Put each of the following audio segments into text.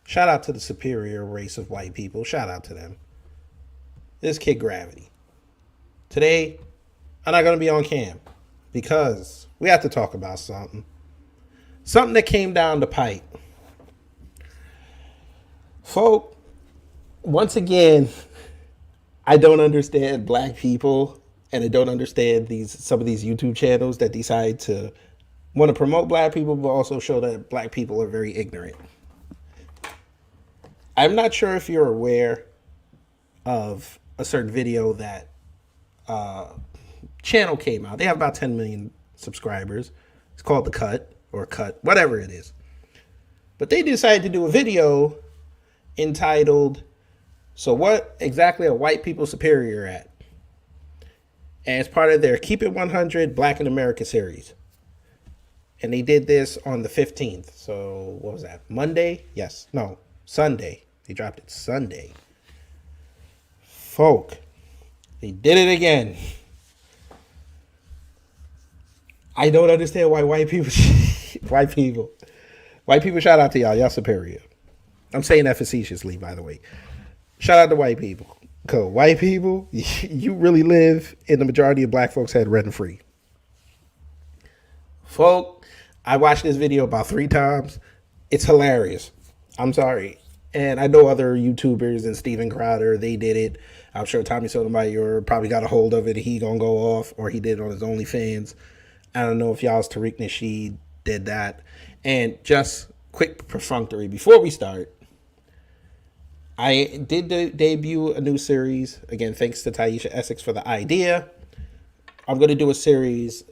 Shout out to the superior race of white people. Shout out to them. This kid Gravity. Today, I'm not going to be on cam because we have to talk about something. Something that came down the pipe. Folk, once again, I don't understand black people, and I don't understand some of these YouTube channels that decide to want to promote black people, but also show that black people are very ignorant. I'm not sure if you're aware of a certain video that channel came out. They have about 10 million subscribers. It's called The Cut or Cut, whatever it is. But they decided to do a video entitled, "So What Exactly Are White People Superior At?" And it's part of their Keep It 100 Black in America series. And they did this on the 15th. So what was that? Monday? Yes. No. Sunday. They dropped it Sunday. Folk, they did it again. I don't understand why white people, shout out to y'all. Y'all superior. I'm saying that facetiously, by the way. Shout out to white people. Because white people, you really live in the majority of black folks' head rent free. Folk, I watched this video about 3 times. It's hilarious. I'm sorry. And I know other YouTubers and Steven Crowder, they did it. I'm sure Tommy Sotomayor probably got a hold of it. He gonna go off, or he did it on his OnlyFans. I don't know if y'all's Tariq Nasheed did that. And just quick perfunctory before we start, I did debut a new series. Again, thanks to Taisha Essex for the idea. I'm going to do a series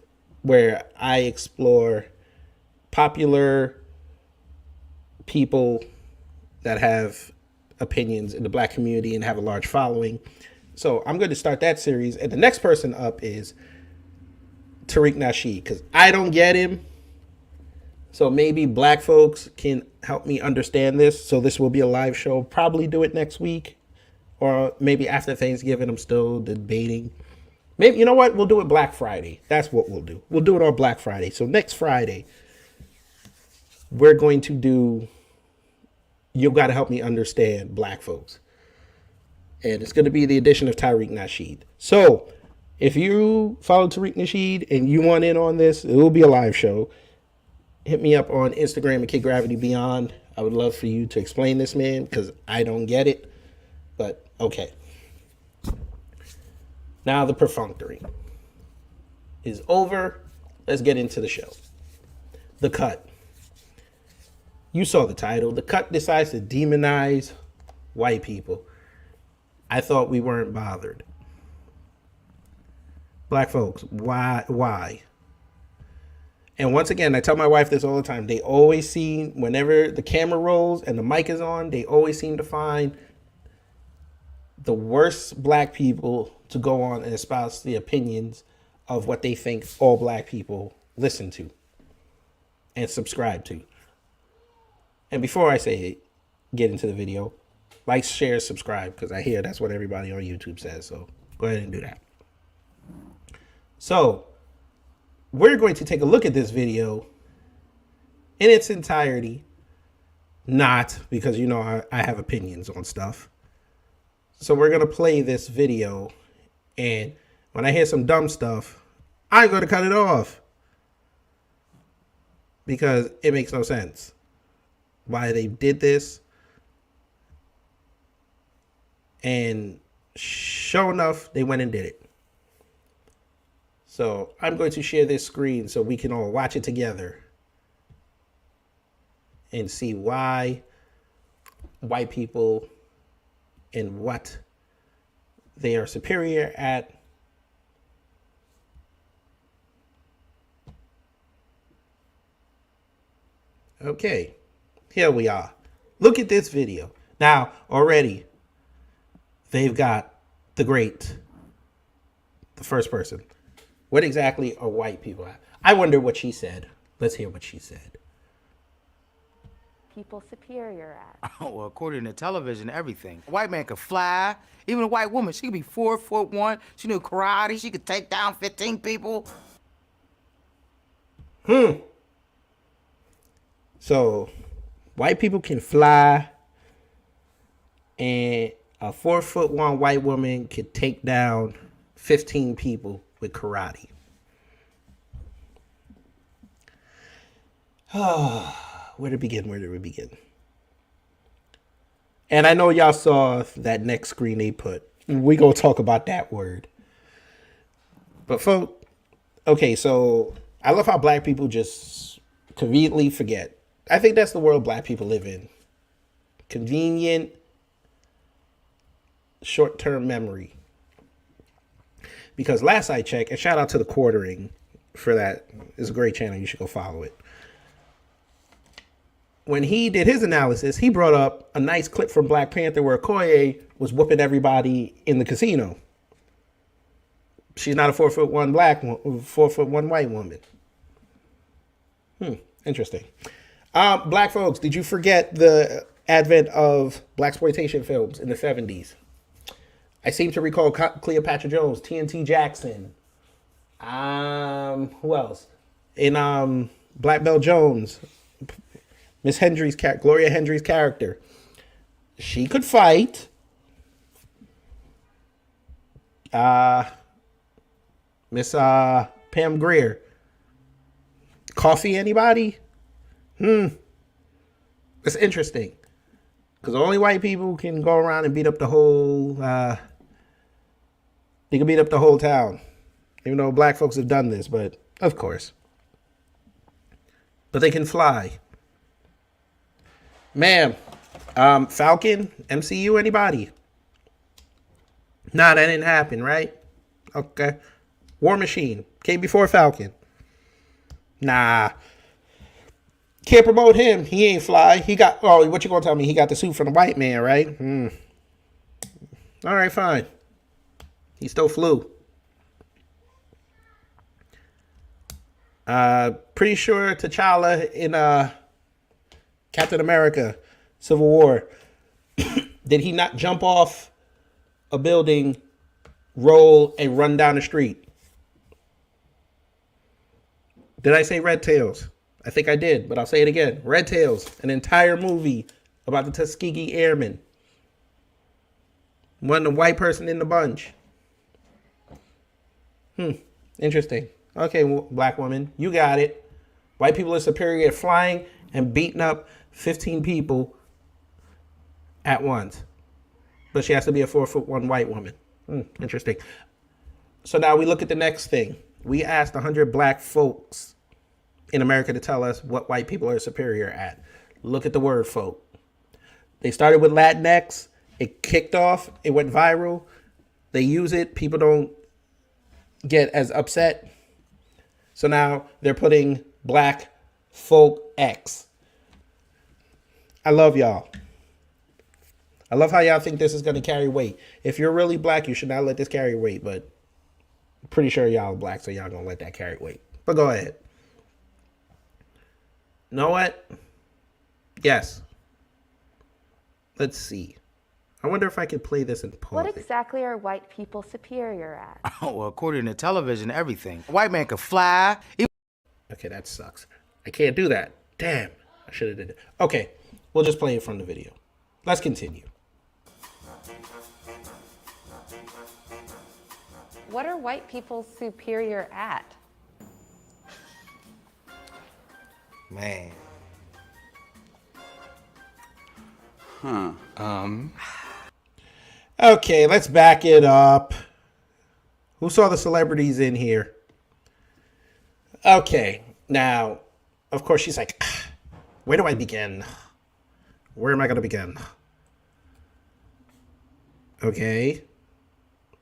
where I explore popular people that have opinions in the black community and have a large following. So I'm going to start that series. And the next person up is Tariq Nasheed, because I don't get him. So maybe black folks can help me understand this. So this will be a live show. Probably do it next week. Or maybe after Thanksgiving. I'm still debating. Maybe, you know what? We'll do it Black Friday. That's what we'll do. We'll do it on Black Friday. So next Friday, we're going to do You Gotta Help Me Understand Black Folks. And it's going to be the edition of Tariq Nasheed. So if you follow Tariq Nasheed and you want in on this, it will be a live show. Hit me up on Instagram at Kid Gravity Beyond. I would love for you to explain this, man, because I don't get it. But okay. Now the perfunctory is over. Let's get into the show. The Cut. You saw the title. The Cut decides to demonize white people. I thought we weren't bothered. Black folks, why? And once again, I tell my wife this all the time. They always seem, whenever the camera rolls and the mic is on, they always seem to find the worst black people to go on and espouse the opinions of what they think all black people listen to and subscribe to. And before I say it, get into the video, like, share, subscribe, because I hear that's what everybody on YouTube says. So go ahead and do that. So we're going to take a look at this video in its entirety. Not because, you know, I have opinions on stuff. So we're going to play this video. And when I hear some dumb stuff, I'm going to cut it off. Because it makes no sense why they did this. And sure enough, they went and did it. So I'm going to share this screen so we can all watch it together and see why white people and what they are superior at. Okay, here we are. Look at this video. Now, already, they've got the first person. What exactly are white people at? I wonder what she said. Let's hear what she said. people superior at? Oh, well, according to television, everything. A white man could fly. Even a white woman, she could be 4'1". She knew karate. She could take down 15 people. So, white people can fly, and a 4'1" white woman could take down 15 people with karate. Where to begin? Where do we begin? And I know y'all saw that next screen they put. We gonna talk about that word. But folk, okay, so I love how black people just conveniently forget. I think that's the world black people live in. Convenient, short-term memory. Because last I checked, and shout out to the Quartering for that. It's a great channel. You should go follow it. When he did his analysis, he brought up a nice clip from Black Panther where Okoye was whooping everybody in the casino. She's not a 4'1" black, 4'1" white woman. Interesting. Black folks, did you forget the advent of blaxploitation films in the 70s? I seem to recall Cleopatra Jones, TNT Jackson. Who else? In Black Belt Jones, Miss Hendry's Gloria Hendry's character. She could fight. Miss Pam Grier. Coffee, anybody? It's interesting. Because only white people can go around and beat up the whole... they can beat up the whole town. Even though black folks have done this, but of course. But they can fly. Ma'am, Falcon, MCU, anybody? Nah, that didn't happen, right? Okay. War Machine, came before Falcon. Nah. Can't promote him. He ain't fly. He got, oh, what you gonna tell me? He got the suit from the white man, right? All right, fine. He still flew. Pretty sure T'Challa in Captain America, Civil War, did he not jump off a building, roll, and run down the street? Did I say Red Tails? I think I did, but I'll say it again. Red Tails, an entire movie about the Tuskegee Airmen. Wasn't a white person in the bunch. Interesting. Okay, black woman, you got it. White people are superior at flying and beating up 15 people at once. But she has to be a 4'1" white woman. Interesting. So now we look at the next thing. We asked 100 black folks in America to tell us what white people are superior at. Look at the word folk. They started with Latinx. It kicked off. It went viral. They use it. People don't get as upset. So now they're putting black folk X. I love y'all. I love how y'all think this is going to carry weight. If you're really black, you should not let this carry weight, but I'm pretty sure y'all are black, so y'all going to let that carry weight. But go ahead. Know what? Yes. Let's see. I wonder if I could play this and pause What exactly are white people superior at? Oh, well, according to television, everything. A white man could fly. Okay, that sucks. I can't do that. Damn. I should have did it. Okay, we'll just play it from the video. Let's continue. What are white people superior at? Man. Okay, let's back it up. Who saw the celebrities in here? Okay, now, of course, she's like, where do I begin? Where am I going to begin? Okay.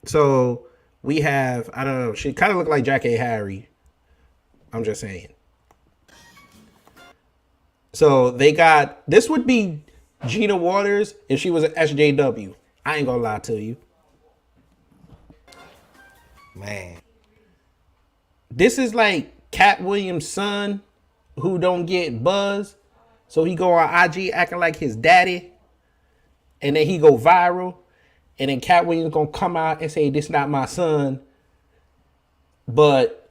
So we have, I don't know, she kind of looked like Jackie Harry. I'm just saying. So they got, this would be Gina Waters if she was an SJW. I ain't gonna lie to you. Man. This is like Cat Williams' son who don't get buzz. So he go on IG acting like his daddy, and then he go viral, and then Cat Williams gonna come out and say this not my son, but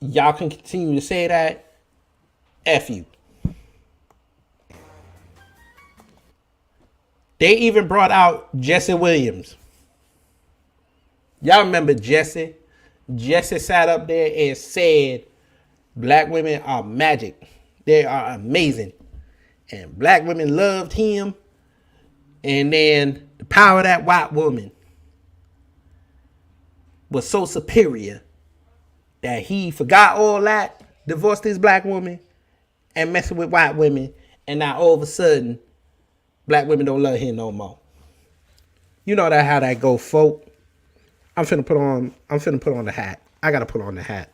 y'all can continue to say that. F you. They even brought out Jesse Williams. Y'all remember Jesse? Jesse sat up there and said, black women are magic. They are amazing. And black women loved him. And then the power of that white woman was so superior that he forgot all that, divorced his black woman, and messing with white women. And now all of a sudden, black women don't love him no more. You know that how that go, folk. I'm finna put on the hat. I gotta put on the hat.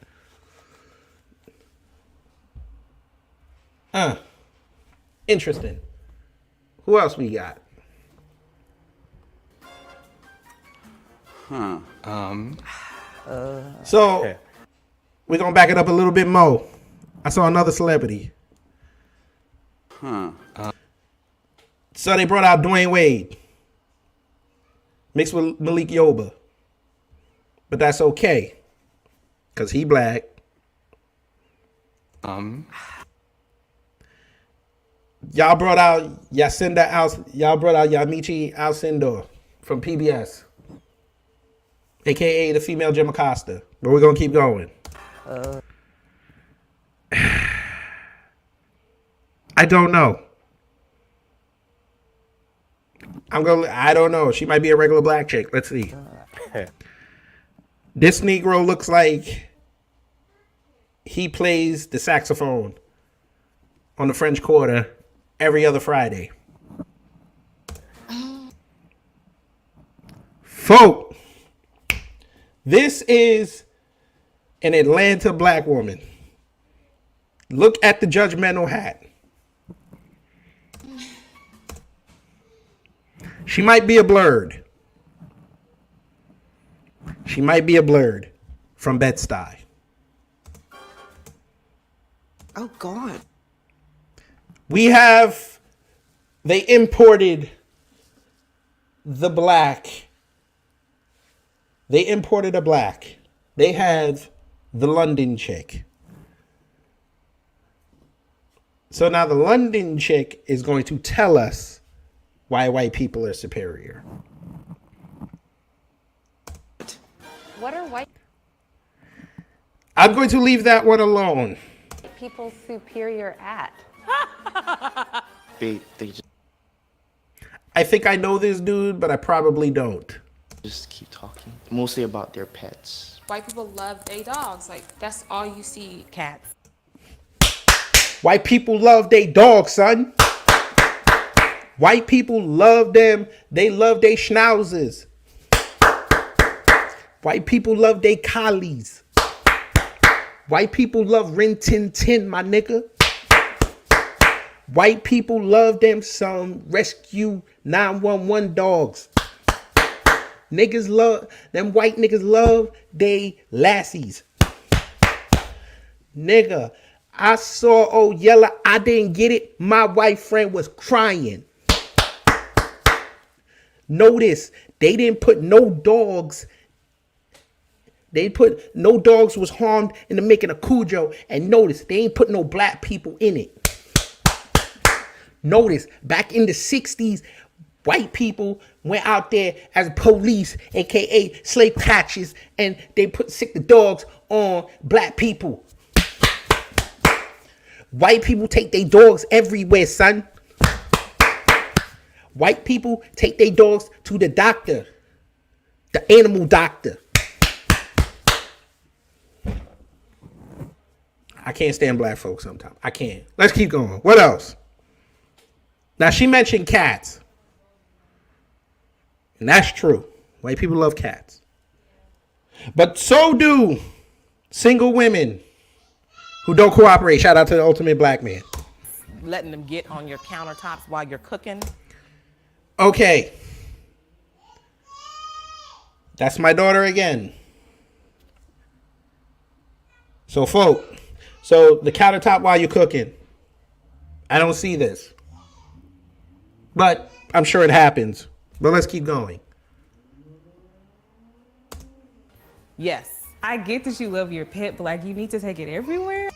Interesting. Who else we got? So we're gonna back it up a little bit more. I saw another celebrity. So they brought out Dwayne Wade, mixed with Malik Yoba. But that's okay, cause he black. Y'all brought out Yamiche Alcindor from PBS, aka the female Jim Acosta. But we're gonna keep going. I don't know. I don't know. She might be a regular black chick. Let's see. This Negro looks like he plays the saxophone on the French Quarter every other Friday. Folk, this is an Atlanta black woman. Look at the judgmental hat. She might be a blurred. She might be a blurred from Bed-Stuy. Oh, God. They imported the black. They imported a black. They have the London chick. So now the London chick is going to tell us why white people are superior. What are white I'm going to leave that one alone. people superior at? They just I think I know this dude, but I probably don't. keep talking. Mostly about their pets. White people love their dogs. Like, that's all you see. Cats. White people love their dogs, son. White people love them. They love their schnauzers. White people love their collies. White people love Rin Tin Tin, my nigga. White people love them some Rescue 911 dogs. Niggas love, them white niggas love they lassies. Nigga, I saw old Yella, I didn't get it. My white friend was crying. Notice, they didn't put no dogs. They put no dogs was harmed in the making of Cujo. And notice, they ain't put no black people in it. Notice, back in the 60s, white people went out there as police, aka slave catchers, and they sick the dogs on black people. White people take their dogs everywhere, son. White people take their dogs to the doctor, the animal doctor. I can't stand black folks sometimes. I can't. Let's keep going. What else? Now, she mentioned cats. And that's true. White people love cats. But so do single women who don't cooperate. Shout out to the ultimate black man. Letting them get on your countertops while you're cooking. Okay. That's my daughter again. So, folk. So, the countertop while you're cooking. I don't see this. But I'm sure it happens. But let's keep going. Yes. I get that you love your pet, but like you need to take it everywhere.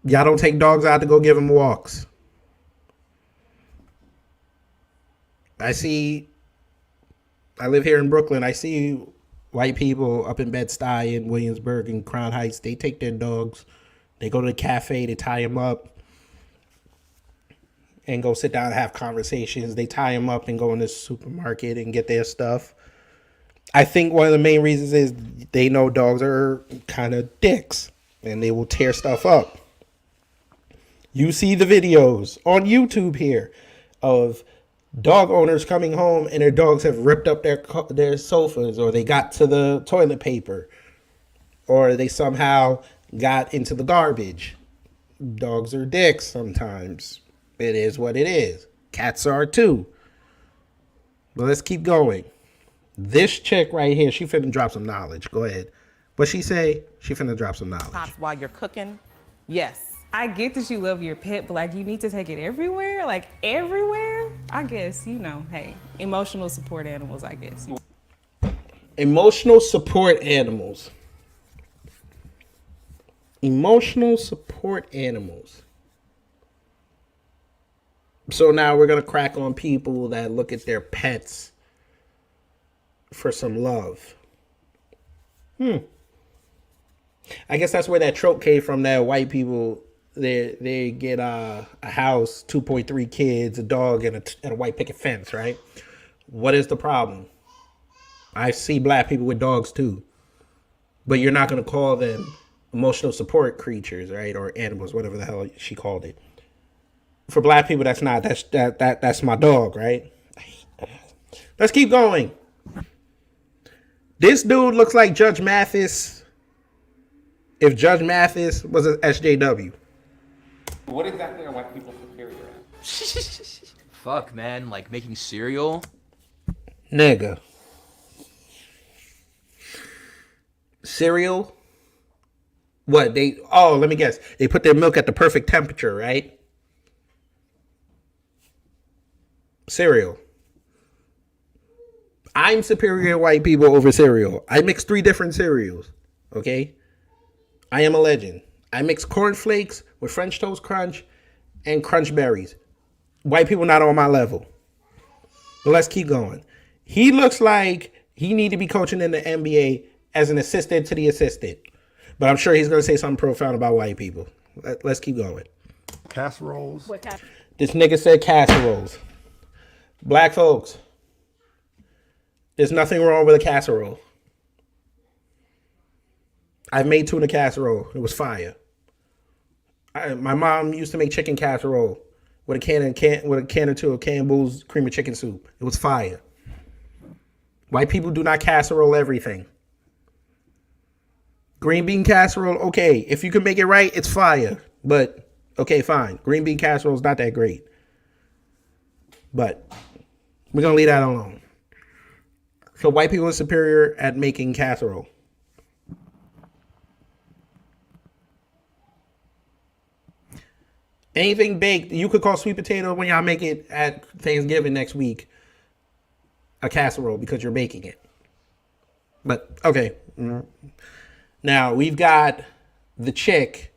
Y'all don't take dogs out to go give them walks. I live here in Brooklyn. I see white people up in Bed-Stuy and Williamsburg and Crown Heights. They take their dogs. They go to the cafe. They tie them up and go sit down and have conversations. They tie them up and go in the supermarket and get their stuff. I think one of the main reasons is they know dogs are kind of dicks and they will tear stuff up. You see the videos on YouTube here of dog owners coming home and their dogs have ripped up their sofas, or they got to the toilet paper, or they somehow got into the garbage. Dogs are dicks sometimes. It is what it is. Cats are too. But let's keep going. This chick right here, she finna drop some knowledge. Go ahead. What she say? She finna drop some knowledge. Tops while you're cooking. Yes. I get that you love your pet, but like you need to take it everywhere. Like everywhere? I guess, hey, emotional support animals, I guess. Emotional support animals. Emotional support animals. So now we're going to crack on people that look at their pets for some love. I guess that's where that trope came from, that white people, they get a house, 2.3 kids, a dog, and a white picket fence, right? What is the problem? I see black people with dogs too. But you're not going to call them emotional support creatures, right? Or animals, whatever the hell she called it. For black people, that's my dog, right? Let's keep going. This dude looks like Judge Mathis if Judge Mathis was an SJW. What exactly are white people superior at? Fuck, man, like making cereal? Nigga. Cereal? What, let me guess. They put their milk at the perfect temperature, right? Cereal. I'm superior to white people over cereal. I mix 3 different cereals, okay? I am a legend. I mix cornflakes with French Toast Crunch and Crunch Berries. White people not on my level. But let's keep going. He looks like he need to be coaching in the NBA as an assistant to the assistant. But I'm sure he's going to say something profound about white people. Let's keep going. Casseroles. This nigga said casseroles. Black folks, there's nothing wrong with a casserole. I've made tuna casserole. It was fire. My mom used to make chicken casserole with a can or two of Campbell's cream of chicken soup. It was fire. White people do not casserole everything. Green bean casserole, okay. If you can make it right, it's fire. But, okay, fine. Green bean casserole is not that great. But we're going to leave that alone. So white people are superior at making casserole. Anything baked, you could call sweet potato when y'all make it at Thanksgiving next week a casserole because you're baking it. But, okay. Now, we've got the chick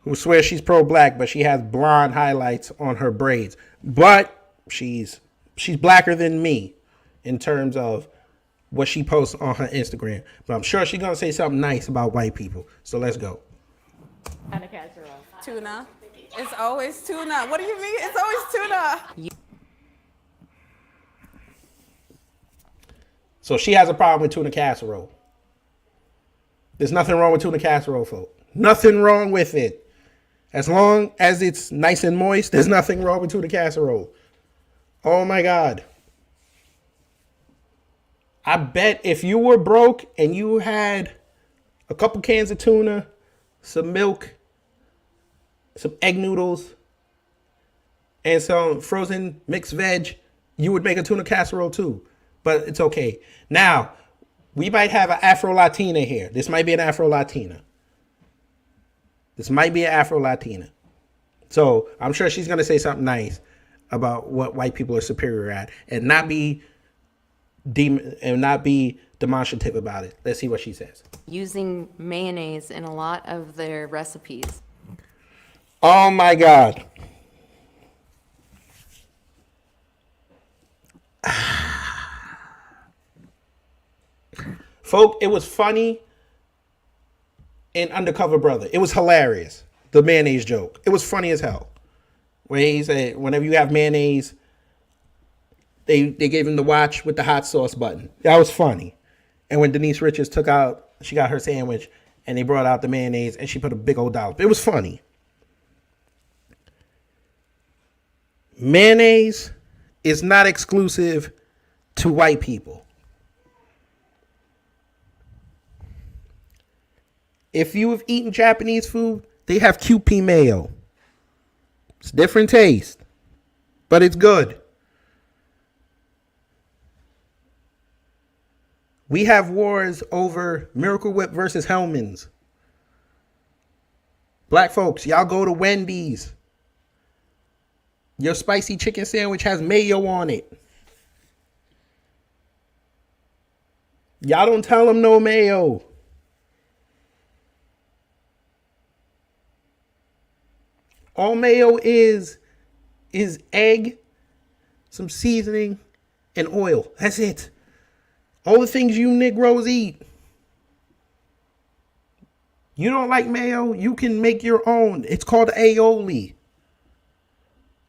who swears she's pro-black, but she has blonde highlights on her braids. But she's blacker than me in terms of what she posts on her Instagram. But I'm sure she's going to say something nice about white people. So let's go. And a casserole. Tuna. It's always tuna. What do you mean? It's always tuna. So she has a problem with tuna casserole. There's nothing wrong with tuna casserole, folks. Nothing wrong with it. As long as it's nice and moist, there's nothing wrong with tuna casserole. Oh my God. I bet if you were broke and you had a couple cans of tuna, some milk, some egg noodles, and some frozen mixed veg, you would make a tuna casserole too. But it's okay. Now, we might have an Afro-Latina here. This might be an Afro-Latina. So I'm sure she's gonna say something nice about what white people are superior at, and not be demonstrative about it. Let's see what she says. Using mayonnaise in a lot of their recipes. Oh my God. Folk, it was funny in Undercover Brother. It was hilarious. The mayonnaise joke. It was funny as hell. Where he said, whenever you have mayonnaise, they gave him the watch with the hot sauce button. That was funny. And when Denise Richards she got her sandwich, and they brought out the mayonnaise, and she put a big old dollop. It was funny. Mayonnaise is not exclusive to white people. If you have eaten Japanese food, they have QP mayo. It's different taste, but it's good. We have wars over Miracle Whip versus Hellman's. Black folks, y'all go to Wendy's. Your spicy chicken sandwich has mayo on it. Y'all don't tell them no mayo. All mayo is egg, some seasoning, and oil. That's it. All the things you Negroes eat. You don't like mayo? You can make your own. It's called aioli.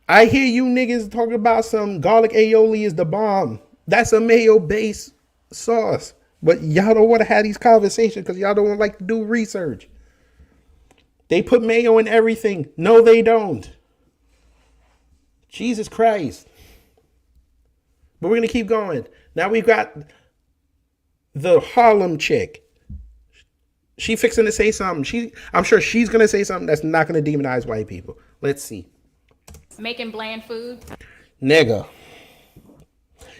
I hear you niggas talking about some garlic aioli is the bomb. That's a mayo-based sauce. But y'all don't want to have these conversations because y'all don't like to do research. They put mayo in everything. No, they don't. Jesus Christ. But we're going to keep going. Now we've got the Harlem chick. She fixing to say something. I'm sure she's going to say something that's not going to demonize white people. Let's see. Making bland food. Nigga.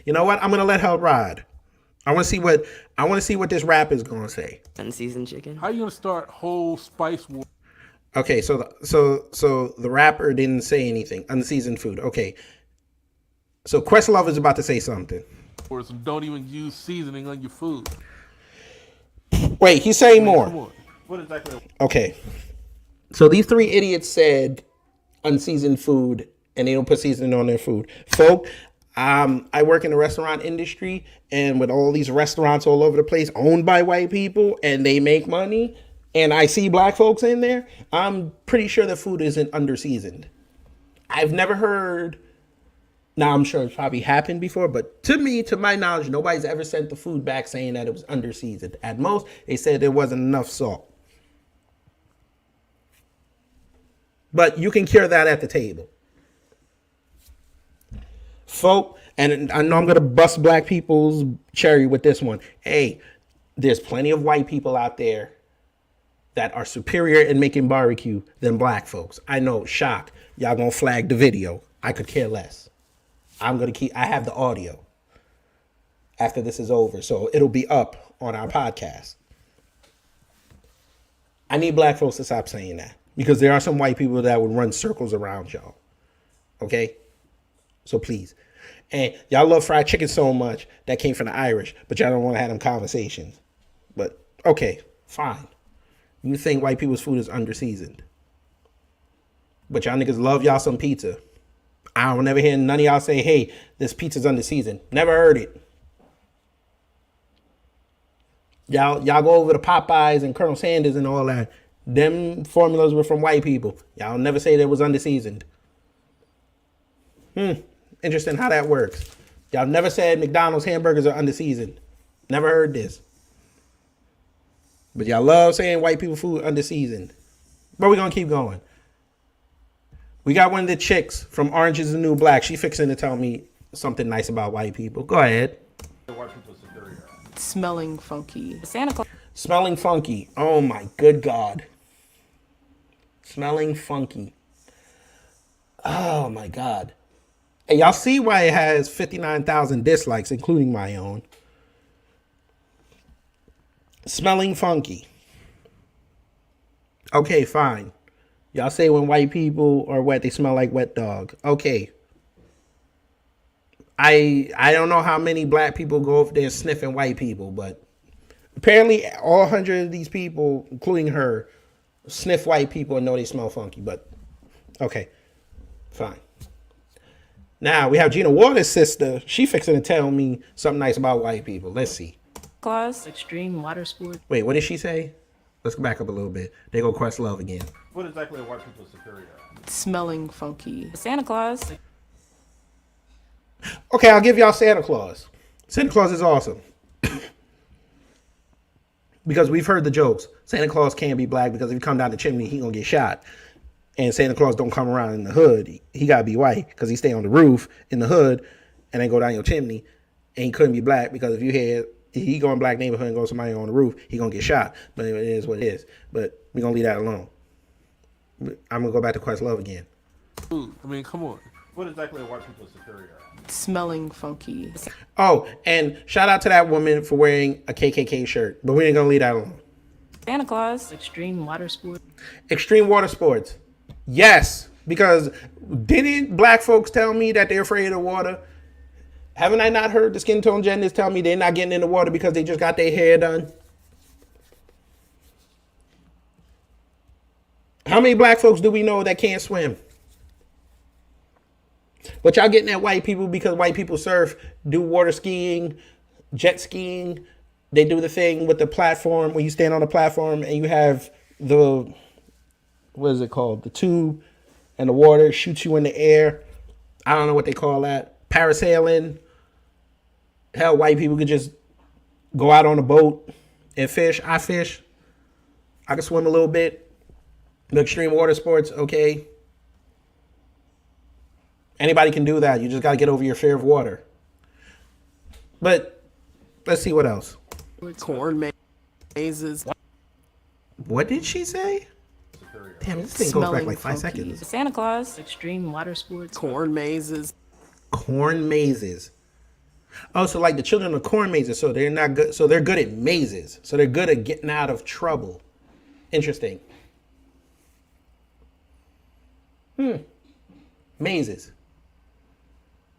You know what? I'm going to let her ride. I want to see what this rap is going to say. Unseasoned chicken. How you gonna start whole spice war? Okay, so the rapper didn't say anything. Unseasoned food. Okay. So Questlove is about to say something. Or some don't even use seasoning on your food. Wait, he's saying more. Come on. What exactly? Okay. So these three idiots said unseasoned food and they don't put seasoning on their food. Folk, I work in the restaurant industry, and with all these restaurants all over the place owned by white people and they make money, and I see black folks in there, I'm pretty sure the food isn't underseasoned. I've never heard, now I'm sure it's probably happened before, but to my knowledge, nobody's ever sent the food back saying that it was underseasoned. At most, they said there wasn't enough salt. But you can cure that at the table. Folk, and I know I'm going to bust black people's cherry with this one. Hey, there's plenty of white people out there that are superior in making barbecue than black folks. I know, shock. Y'all going to flag the video. I could care less. I have the audio after this is over, so it'll be up on our podcast. I need black folks to stop saying that, because there are some white people that would run circles around y'all. Okay? So please. And y'all love fried chicken so much, that came from the Irish, but y'all don't want to have them conversations. But okay, fine. You think white people's food is underseasoned, but y'all niggas love y'all some pizza. I don't never hear none of y'all say, hey, this pizza's underseasoned. Never heard it. Y'all go over to Popeyes and Colonel Sanders and all that. Them formulas were from white people. Y'all never say that it was underseasoned. Interesting how that works. Y'all never said McDonald's hamburgers are underseasoned. Never heard this. But y'all love saying white people food underseasoned. But we're going to keep going. We got one of the chicks from Orange is the New Black. She fixing to tell me something nice about white people. Go ahead. Smelling funky. Santa Claus. Smelling funky. Oh my good God. Smelling funky. Oh my God. Hey, y'all see why it has 59,000 dislikes, including my own. Smelling funky. Okay, fine. Y'all say when white people are wet, they smell like wet dog. Okay. I don't know how many black people go over there sniffing white people, but apparently all 100 of these people, including her, sniff white people and know they smell funky. But okay, fine. Now we have Gina Waters' sister. She fixing to tell me something nice about white people. Let's see. Claus. Extreme water sport. Wait, what did she say? Let's go back up a little bit. They go Questlove again. What exactly are white people superior at? Smelling funky. Santa Claus. Okay, I'll give y'all Santa Claus. Santa Claus is awesome. Because we've heard the jokes. Santa Claus can't be black because if you come down the chimney, he gonna get shot. And Santa Claus don't come around in the hood. He gotta be white because he stay on the roof in the hood and then go down your chimney. And he couldn't be black because if he go in black neighborhood and go somebody on the roof, he gonna get shot. But it is what it is. But we gonna leave that alone. I'm gonna go back to Questlove again. Food. I mean, come on. What exactly are white people superior at? Smelling funky. Oh, and shout out to that woman for wearing a KKK shirt. But we ain't gonna leave that alone. Santa Claus. Extreme water sport. Extreme water sports. Yes, because didn't black folks tell me that they're afraid of water? Haven't I not heard the skin tone genders tell me they're not getting in the water because they just got their hair done? How many black folks do we know that can't swim? But y'all getting at white people because white people surf, do water skiing, jet skiing. They do the thing with the platform where you stand on the platform and you have the, what is it called? The tube and the water shoots you in the air. I don't know what they call that. Parasailing. Hell, white people could just go out on a boat and fish. I fish. I can swim a little bit. The extreme water sports, okay. Anybody can do that. You just got to get over your fear of water. But let's see what else. Corn mazes. What did she say? Damn, this thing goes back like 5 funky. seconds. Santa Claus. Extreme water sports. Corn mazes. Corn mazes. Oh, so like the children of corn mazes. So they're not good. So they're good at mazes. So they're good at getting out of trouble. Interesting. Mazes.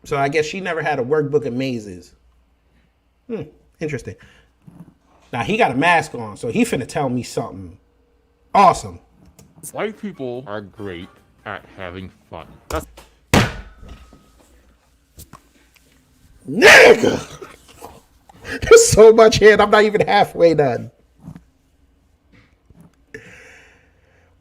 So I guess she never had a workbook of mazes. Interesting. Now he got a mask on, so he finna tell me something awesome. White people are great at having fun. Nigga! There's so much here and I'm not even halfway done.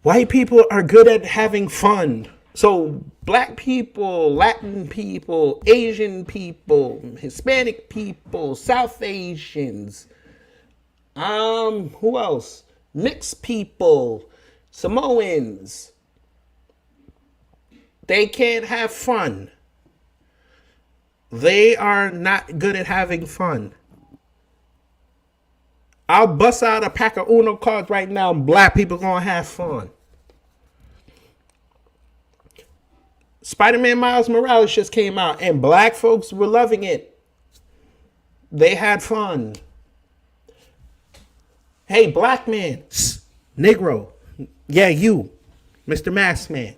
White people are good at having fun. So black people, Latin people, Asian people, Hispanic people, South Asians, who else? Mixed people, Samoans. They can't have fun. They are not good at having fun. I'll bust out a pack of Uno cards right now and black people gonna have fun. Spider-Man Miles Morales just came out and black folks were loving it. They had fun. Hey, black man, Negro, yeah, you, Mr. Mask Man.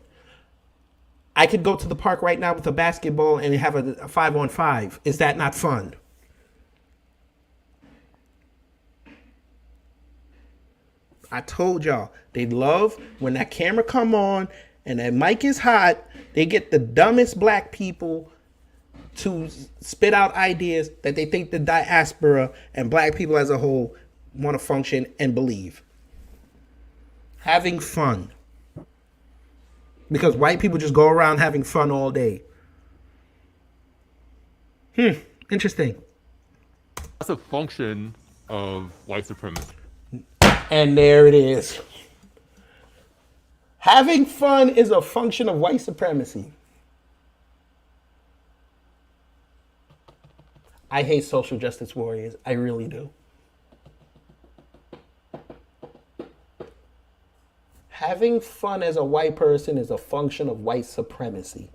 I could go to the park right now with a basketball and have a 5-on-5. Is that not fun? I told y'all, they love when that camera come on and that mic is hot, they get the dumbest black people to spit out ideas that they think the diaspora and black people as a whole want to function and believe. Having fun. Because white people just go around having fun all day. Interesting. That's a function of white supremacy. And there it is. Having fun is a function of white supremacy. I hate social justice warriors. I really do. Having fun as a white person is a function of white supremacy.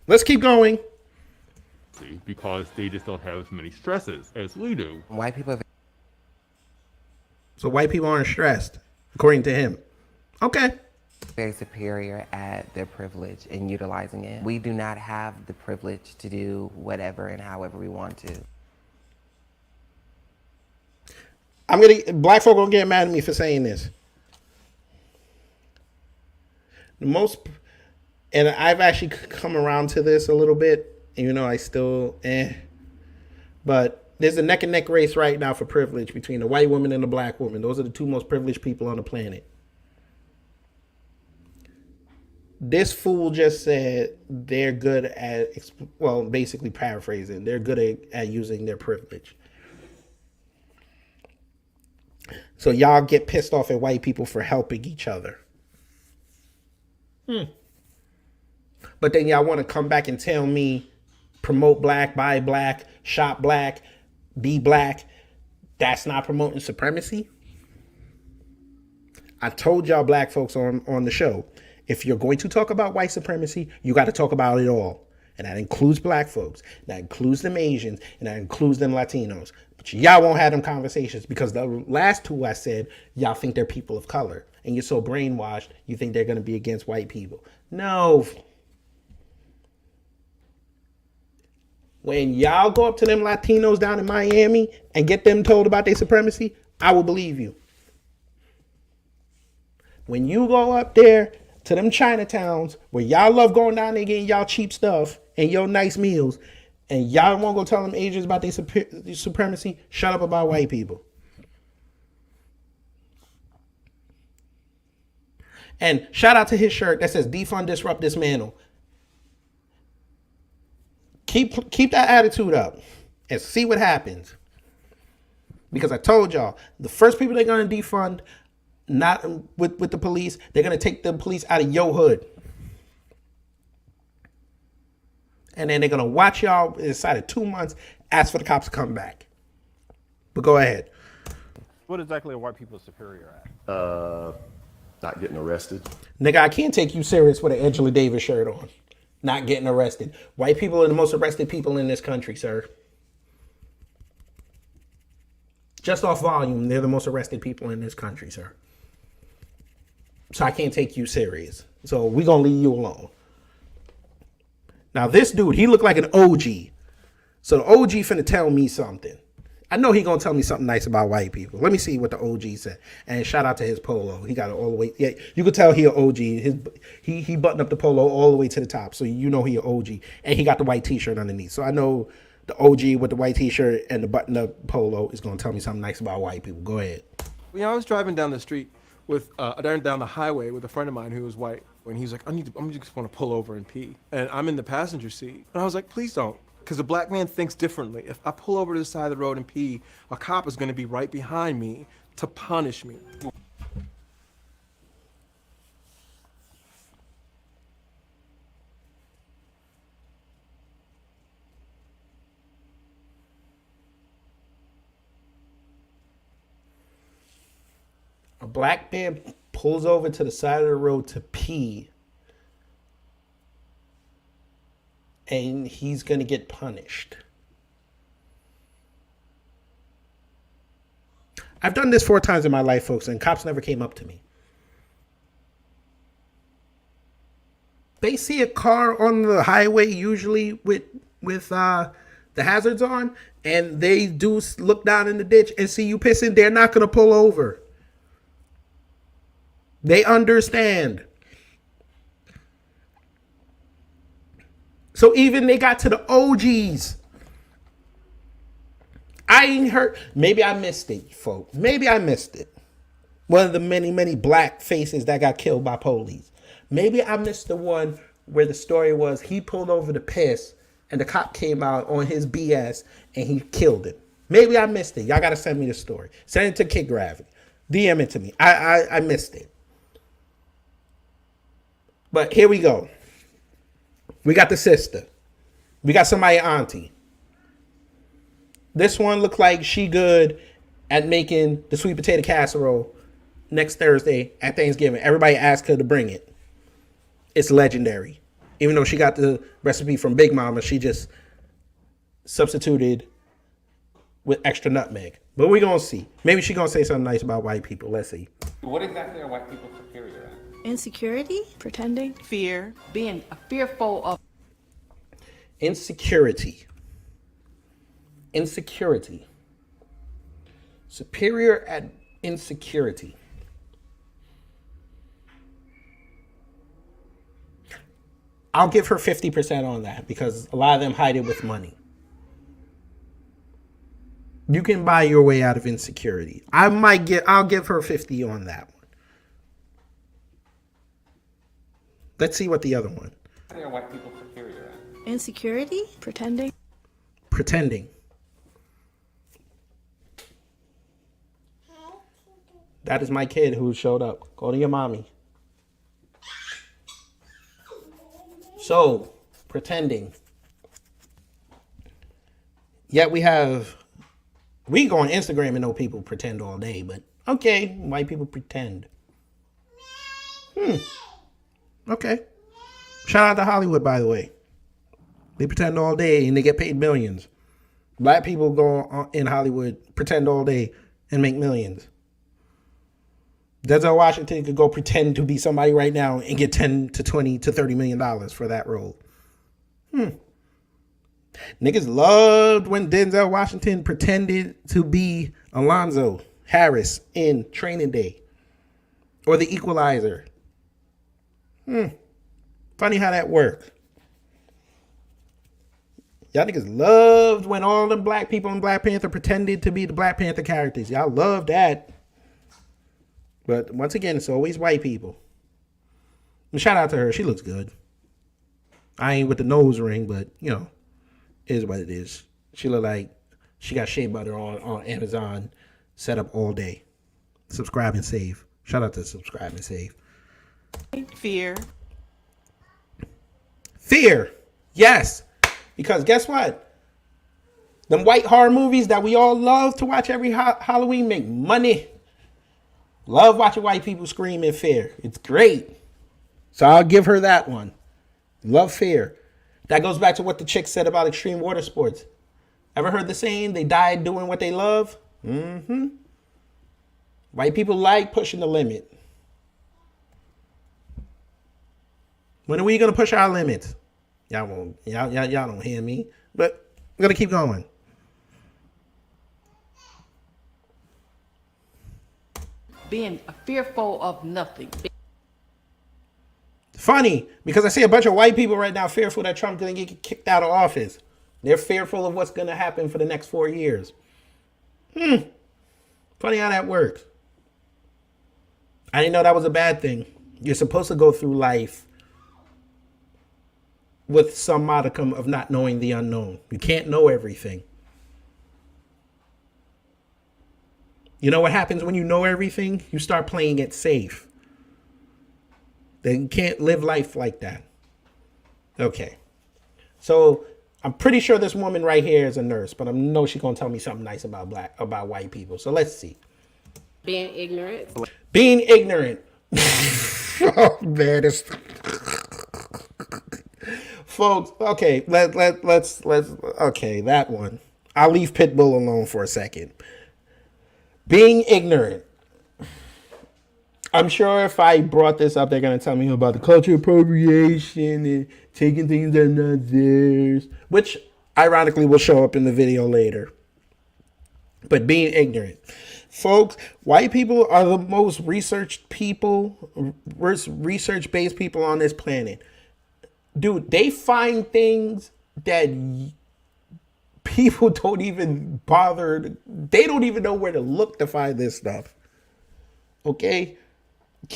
Let's keep going. Because they just don't have as many stresses as we do. White people have So white people aren't stressed, according to him. Okay. Very superior at their privilege and utilizing it. We do not have the privilege to do whatever and however we want to. Black folk gonna get mad at me for saying this. And I've actually come around to this a little bit, even though I still, but there's a neck and neck race right now for privilege between the white woman and the black woman. Those are the two most privileged people on the planet. This fool just said they're good at, well, basically paraphrasing, they're good at using their privilege. So y'all get pissed off at white people for helping each other. But then y'all want to come back and tell me, promote black, buy black, shop black, be black. That's not promoting supremacy? I told y'all black folks on the show, if you're going to talk about white supremacy, you got to talk about it all. And that includes black folks. That includes them Asians. And that includes them Latinos. But y'all won't have them conversations because the last two I said, y'all think they're people of color. And you're so brainwashed, you think they're going to be against white people. No. When y'all go up to them Latinos down in Miami and get them told about their supremacy, I will believe you. When you go up there to them Chinatowns where y'all love going down there getting y'all cheap stuff and your nice meals, and y'all won't go tell them Asians about their supremacy, shut up about white people. And shout out to his shirt that says defund, disrupt, dismantle. Keep that attitude up and see what happens. Because I told y'all, the first people they're going to defund, not with the police, they're going to take the police out of your hood. And then they're going to watch y'all inside of 2 months, ask for the cops to come back. But go ahead. What exactly are white people superior at? Not getting arrested. Nigga, I can't take you serious with an Angela Davis shirt on. Not getting arrested. White people are the most arrested people in this country, sir. Just off volume, they're the most arrested people in this country, sir. So I can't take you serious. So we're going to leave you alone. Now this dude, he looked like an OG. So the OG finna tell me something. I know he gonna tell me something nice about white people. Let me see what the OG said. And shout out to his polo. He got it all the way. Yeah, you could tell he an OG. He buttoned up the polo all the way to the top, so you know he an OG. And he got the white T-shirt underneath. So I know the OG with the white T-shirt and the buttoned up polo is gonna tell me something nice about white people. Go ahead. You know, I was driving down the street with down the highway with a friend of mine who was white, and he's like, I'm just want to pull over and pee, and I'm in the passenger seat, and I was like, please don't. Because a black man thinks differently. If I pull over to the side of the road and pee, a cop is going to be right behind me to punish me. A black man pulls over to the side of the road to pee, and he's going to get punished. I've done this 4 times in my life, folks, and cops never came up to me. They see a car on the highway, usually with the hazards on, and they do look down in the ditch and see you pissing. They're not going to pull over. They understand. So even they got to the OGs. I ain't heard. Maybe I missed it, folks. Maybe I missed it. One of the many, many black faces that got killed by police. Maybe I missed the one where the story was he pulled over to piss and the cop came out on his BS and he killed him. Maybe I missed it. Y'all got to send me the story. Send it to Kid Gravity. DM it to me. I missed it. But here we go. We got the sister. We got somebody auntie. This one looked like she good at making the sweet potato casserole next Thursday at Thanksgiving. Everybody asked her to bring it. It's legendary. Even though she got the recipe from Big Mama, she just substituted with extra nutmeg. But we're going to see. Maybe she's going to say something nice about white people. Let's see. What exactly are white people superior at? Insecurity? Pretending? Fear. Being fearful of. Insecurity. Insecurity. Superior at insecurity. I'll give her 50% on that because a lot of them hide it with money. You can buy your way out of insecurity. I'll give her 50 on that one. Let's see what the other one. What are white people superior at? Insecurity? Pretending? Pretending. That is my kid who showed up. Go to your mommy. So, pretending. Yet we can go on Instagram and know people pretend all day, but okay, white people pretend. Okay. Shout out to Hollywood, by the way. They pretend all day and they get paid millions. Black people go in Hollywood, pretend all day and make millions. Denzel Washington could go pretend to be somebody right now and get 10 to 20 to 30 million dollars for that role. Niggas loved when Denzel Washington pretended to be Alonzo Harris in Training Day or The Equalizer. Funny how that worked. Y'all niggas loved when all the black people in Black Panther pretended to be the Black Panther characters. Y'all loved that. But once again, it's always white people. And shout out to her. She looks good. I ain't with the nose ring, but, you know, it is what it is. She look like she got shea butter on Amazon set up all day. Subscribe and save. Shout out to subscribe and save. Fear. Fear. Yes. Because guess what? Them white horror movies that we all love to watch every Halloween make money. Love watching white people scream in fear. It's great. So I'll give her that one. Love fear. That goes back to what the chick said about extreme water sports. Ever heard the saying, they died doing what they love? White people like pushing the limit. When are we going to push our limits? Y'all won't. Y'all don't hear me. But I'm going to keep going. Being fearful of nothing. Funny, because I see a bunch of white people right now fearful that Trump's going to get kicked out of office. They're fearful of what's going to happen for the next 4 years. Funny how that works. I didn't know that was a bad thing. You're supposed to go through life with some modicum of not knowing the unknown. You can't know everything. You know what happens when you know everything? You start playing it safe. Then you can't live life like that. Okay. So I'm pretty sure this woman right here is a nurse, but I know she's gonna tell me something nice about white people. So let's see. Being ignorant. Being ignorant. Oh man, it's folks. Okay, let's okay, that one. I'll leave Pitbull alone for a second. Being ignorant. I'm sure if I brought this up, they're going to tell me about the cultural appropriation and taking things that are not theirs, which ironically will show up in the video later. But being ignorant. Folks, white people are the most researched people, research-based people on this planet. Dude, they find things that people don't even bother. They don't even know where to look to find this stuff. Okay?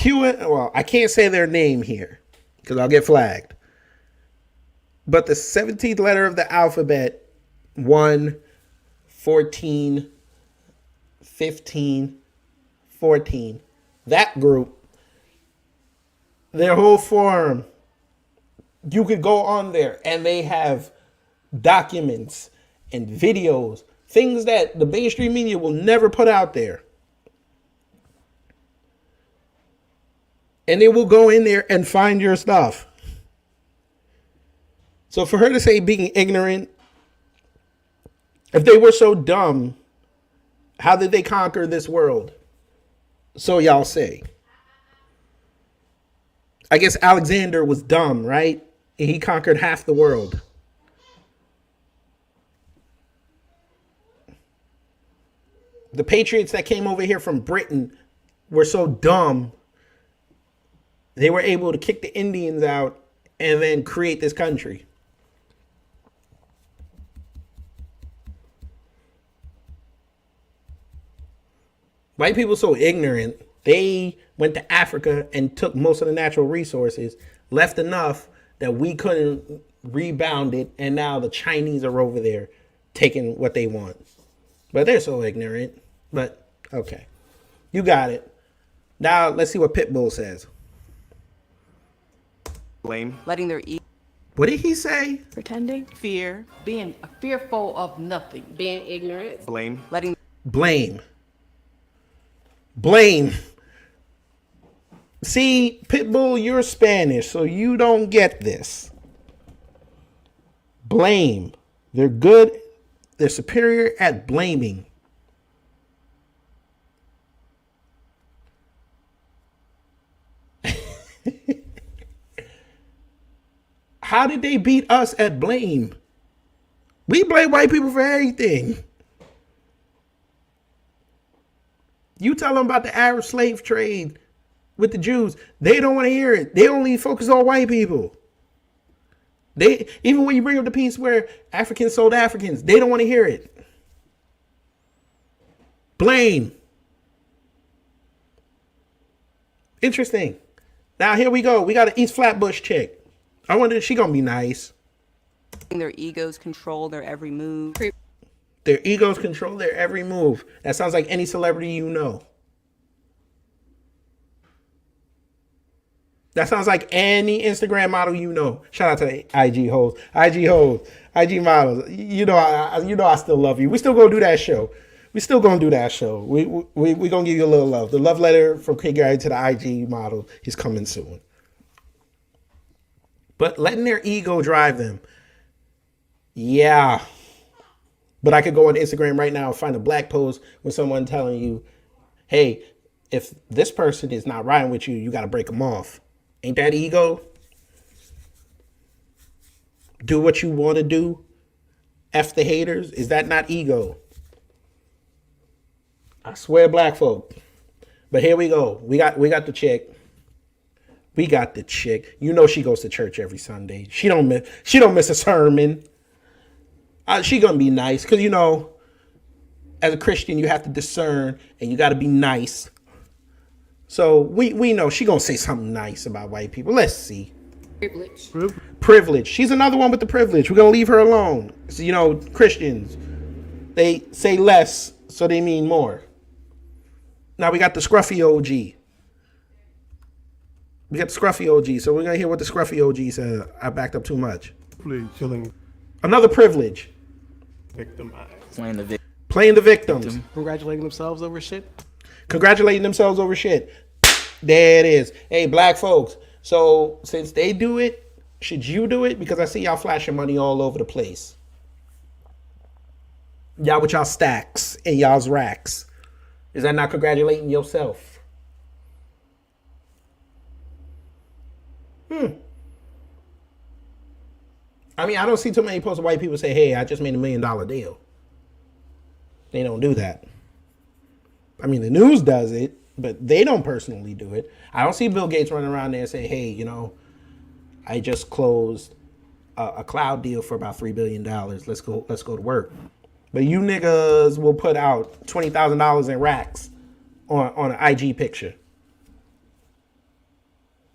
Well, I can't say their name here because I'll get flagged. But the 17th letter of the alphabet, 1, 14, 15, 14, that group, their whole forum, you could go on there and they have documents and videos, things that the mainstream media will never put out there. And they will go in there and find your stuff. So for her to say being ignorant, if they were so dumb How did they conquer this world? So y'all say. I guess Alexander was dumb, right? And he conquered half the world. The patriots that came over here from Britain were so dumb, they were able to kick the Indians out and then create this country. White people so ignorant, they went to Africa and took most of the natural resources, left enough that we couldn't rebound it, and now the Chinese are over there taking what they want. But they're so ignorant. But, okay. You got it. Now, let's see what Pitbull says. Blame. Letting their ego. What did he say? Pretending. Fear. Being fearful of nothing. Being ignorant. Blame. Letting. Blame. Blame. See, Pitbull, you're Spanish, so you don't get this. Blame. They're good. They're superior at blaming. How did they beat us at blame? We blame white people for everything. You tell them about the Arab slave trade with the Jews, they don't want to hear it. They only focus on white people. They, even when you bring up the piece where Africans sold Africans, they don't want to hear it. Blame. Interesting. Now here we go. We got an East Flatbush chick. I wonder if she gonna be nice. Their egos control their every move. Their egos control their every move. That sounds like any celebrity you know. That sounds like any Instagram model you know. Shout out to the IG hoes, IG models. You know, I still love you. We still gonna do that show. We gonna give you a little love. The love letter from Kid Gary to the IG model is coming soon. But letting their ego drive them. Yeah. But I could go on Instagram right now and find a black post with someone telling you, hey, if this person is not riding with you, you got to break them off. Ain't that ego? Do what you want to do. F the haters. Is that not ego? I swear, black folk. But here we go. We got the chick. We got the chick. You know she goes to church every Sunday. She don't miss a sermon. She gonna be nice because, you know, as a Christian you have to discern and you got to be nice. So we know she gonna say something nice about white people. Let's see. Privilege. She's another one with the privilege. We're gonna leave her alone. So, you know, Christians, they say less so they mean more. Now we got the scruffy OG. We got the scruffy OG, so we're gonna hear what the scruffy OG said. I backed up too much. Please, killing. Another privilege. Victimized. Playing the victims. Congratulating themselves over shit. Congratulating themselves over shit. There it is. Hey, black folks. So since they do it, should you do it? Because I see y'all flashing money all over the place. Y'all with y'all stacks and y'all's racks. Is that not congratulating yourself? I mean, I don't see too many posts of white people say, hey, I just made $1 million deal. They don't do that. I mean, the news does it, but they don't personally do it. I don't see Bill Gates running around there and say, hey, you know, I just closed a cloud deal for about $3 billion. Let's go to work. But you niggas will put out $20,000 in racks on an IG picture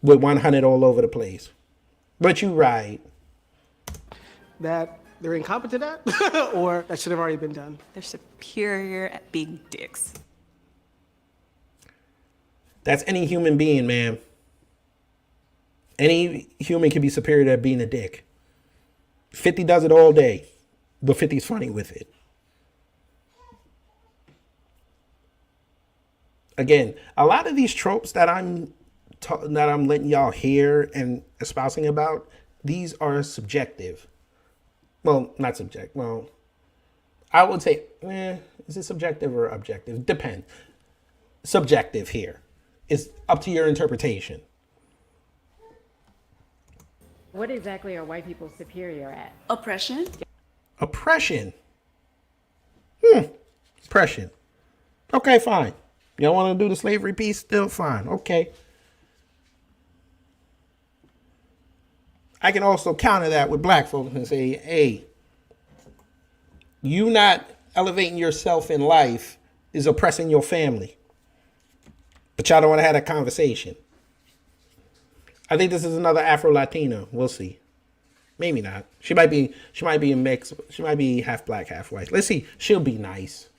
with 100 all over the place. But you right. That they're incompetent at, or that should have already been done. They're superior at being dicks. That's any human being, man. Any human can be superior at being a dick. 50 does it all day, but 50's funny with it. Again, a lot of these tropes that I'm letting y'all hear and espousing about, these are subjective. Well, not subject. Well, I would say, Is it subjective or objective? Depends. Subjective here. It's up to your interpretation. What exactly are white people superior at? Oppression. Oppression. Oppression. Okay, fine. Y'all want to do the slavery piece? Still fine. Okay. I can also counter that with black folks and say, hey, you not elevating yourself in life is oppressing your family. But y'all don't want to have that conversation. I think this is another Afro-Latina. We'll see. Maybe not. She might be a mix. She might be half black, half white. Let's see. She'll be nice.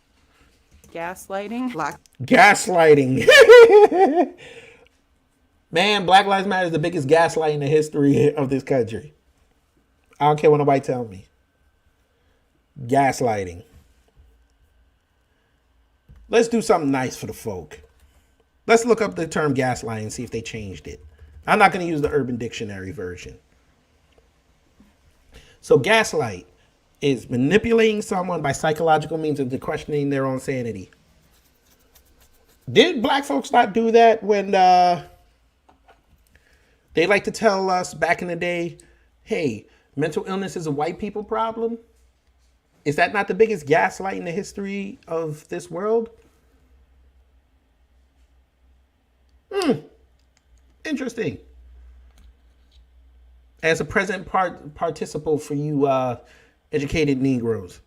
Gaslighting. Gaslighting. Man, Black Lives Matter is the biggest gaslight in the history of this country. I don't care what nobody tell me. Gaslighting. Let's do something nice for the folk. Let's look up the term gaslighting and see if they changed it. I'm not going to use the Urban Dictionary version. So gaslight is manipulating someone by psychological means into questioning their own sanity. Did black folks not do that when they like to tell us back in the day, hey, mental illness is a white people problem? Is that not the biggest gaslight in the history of this world? Interesting. As a present participle for you educated Negroes.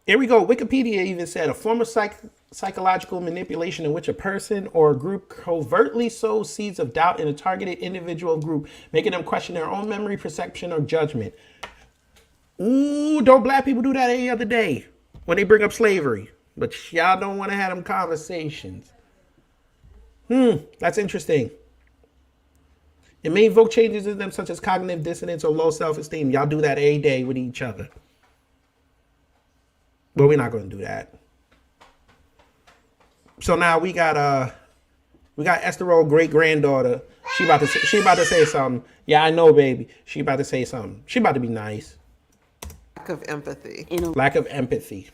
Here we go. Wikipedia even said a form of psychological manipulation in which a person or a group covertly sows seeds of doubt in a targeted individual group, making them question their own memory, perception, or judgment. Ooh, don't black people do that any other day when they bring up slavery? But y'all don't want to have them conversations. That's interesting. It may evoke changes in them such as cognitive dissonance or low self-esteem. Y'all do that every day with each other. But we're not going to do that. So now we got Esther old great granddaughter. She about to say something. Yeah, I know, baby. She about to say something. She about to be nice. Lack of empathy. Lack of empathy.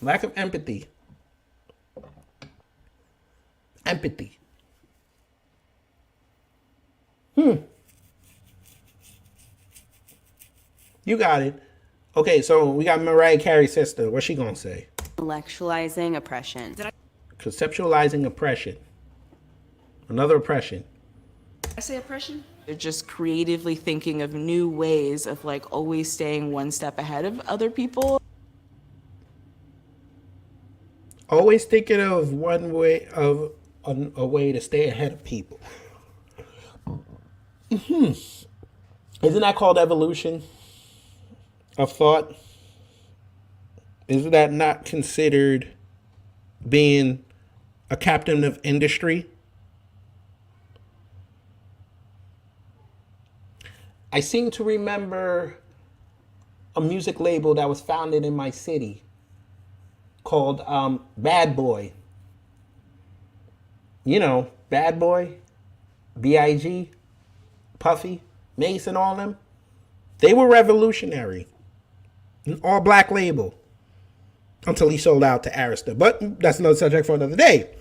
Lack of empathy. Empathy. You got it. Okay, so we got Mariah Carey's sister. What's she gonna say? Intellectualizing oppression. Conceptualizing oppression. Another oppression. I say oppression? They're just creatively thinking of new ways of like always staying one step ahead of other people. Always thinking of one way of a way to stay ahead of people. Isn't that called evolution of thought? Isn't that not considered being a captain of industry? I seem to remember a music label that was founded in my city called Bad Boy. You know, Bad Boy, B.I.G., Puffy, Mace, and all them. They were revolutionary. An all black label. Until he sold out to Arista. But that's another subject for another day.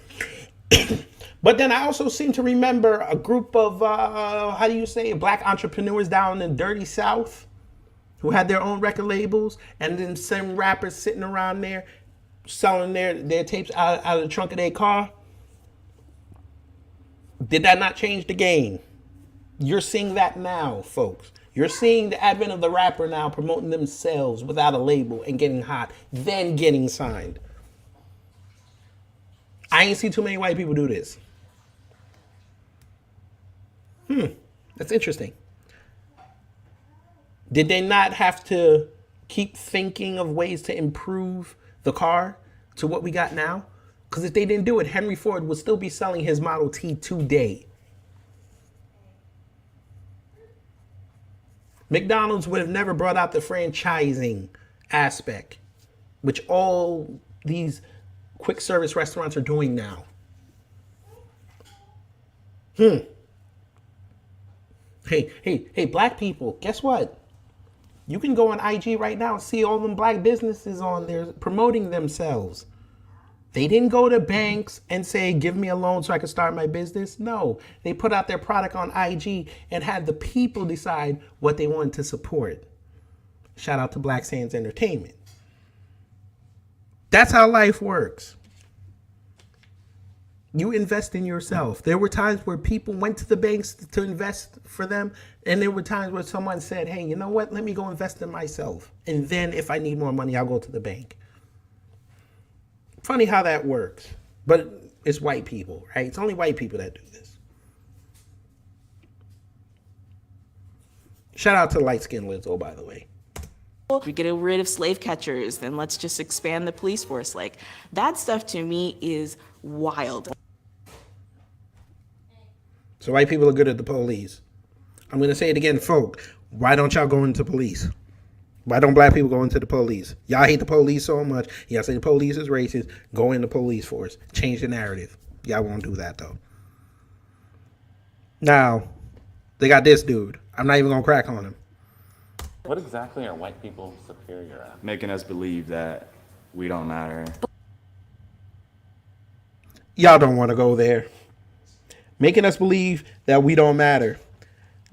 But then I also seem to remember a group of, black entrepreneurs down in the dirty South who had their own record labels, and then some rappers sitting around there selling their tapes out of the trunk of their car. Did that not change the game? You're seeing that now, folks. You're seeing the advent of the rapper now promoting themselves without a label and getting hot, then getting signed. I ain't seen too many white people do this. That's interesting. Did they not have to keep thinking of ways to improve the car to what we got now? Because if they didn't do it, Henry Ford would still be selling his Model T today. McDonald's would have never brought out the franchising aspect, which all these quick service restaurants are doing now. Hey, black people, guess what? You can go on IG right now and see all them black businesses on there promoting themselves. They didn't go to banks and say, give me a loan so I can start my business. No, they put out their product on IG and had the people decide what they wanted to support. Shout out to Black Sands Entertainment. That's how life works. You invest in yourself. There were times where people went to the banks to invest for them. And there were times where someone said, hey, you know what? Let me go invest in myself. And then if I need more money, I'll go to the bank. Funny how that works. But it's white people, right? It's only white people that do this. Shout out to light-skinned Lizzo, by the way. If we get rid of slave catchers, then let's just expand the police force. Like, that stuff to me is wild. So white people are good at the police. I'm going to say it again, folk. Why don't y'all go into police? Why don't black people go into the police? Y'all hate the police so much. Y'all say the police is racist. Go in the police force. Change the narrative. Y'all won't do that, though. Now, they got this dude. I'm not even going to crack on him. What exactly are white people superior at? Making us believe that we don't matter. Y'all don't want to go there. Making us believe that we don't matter.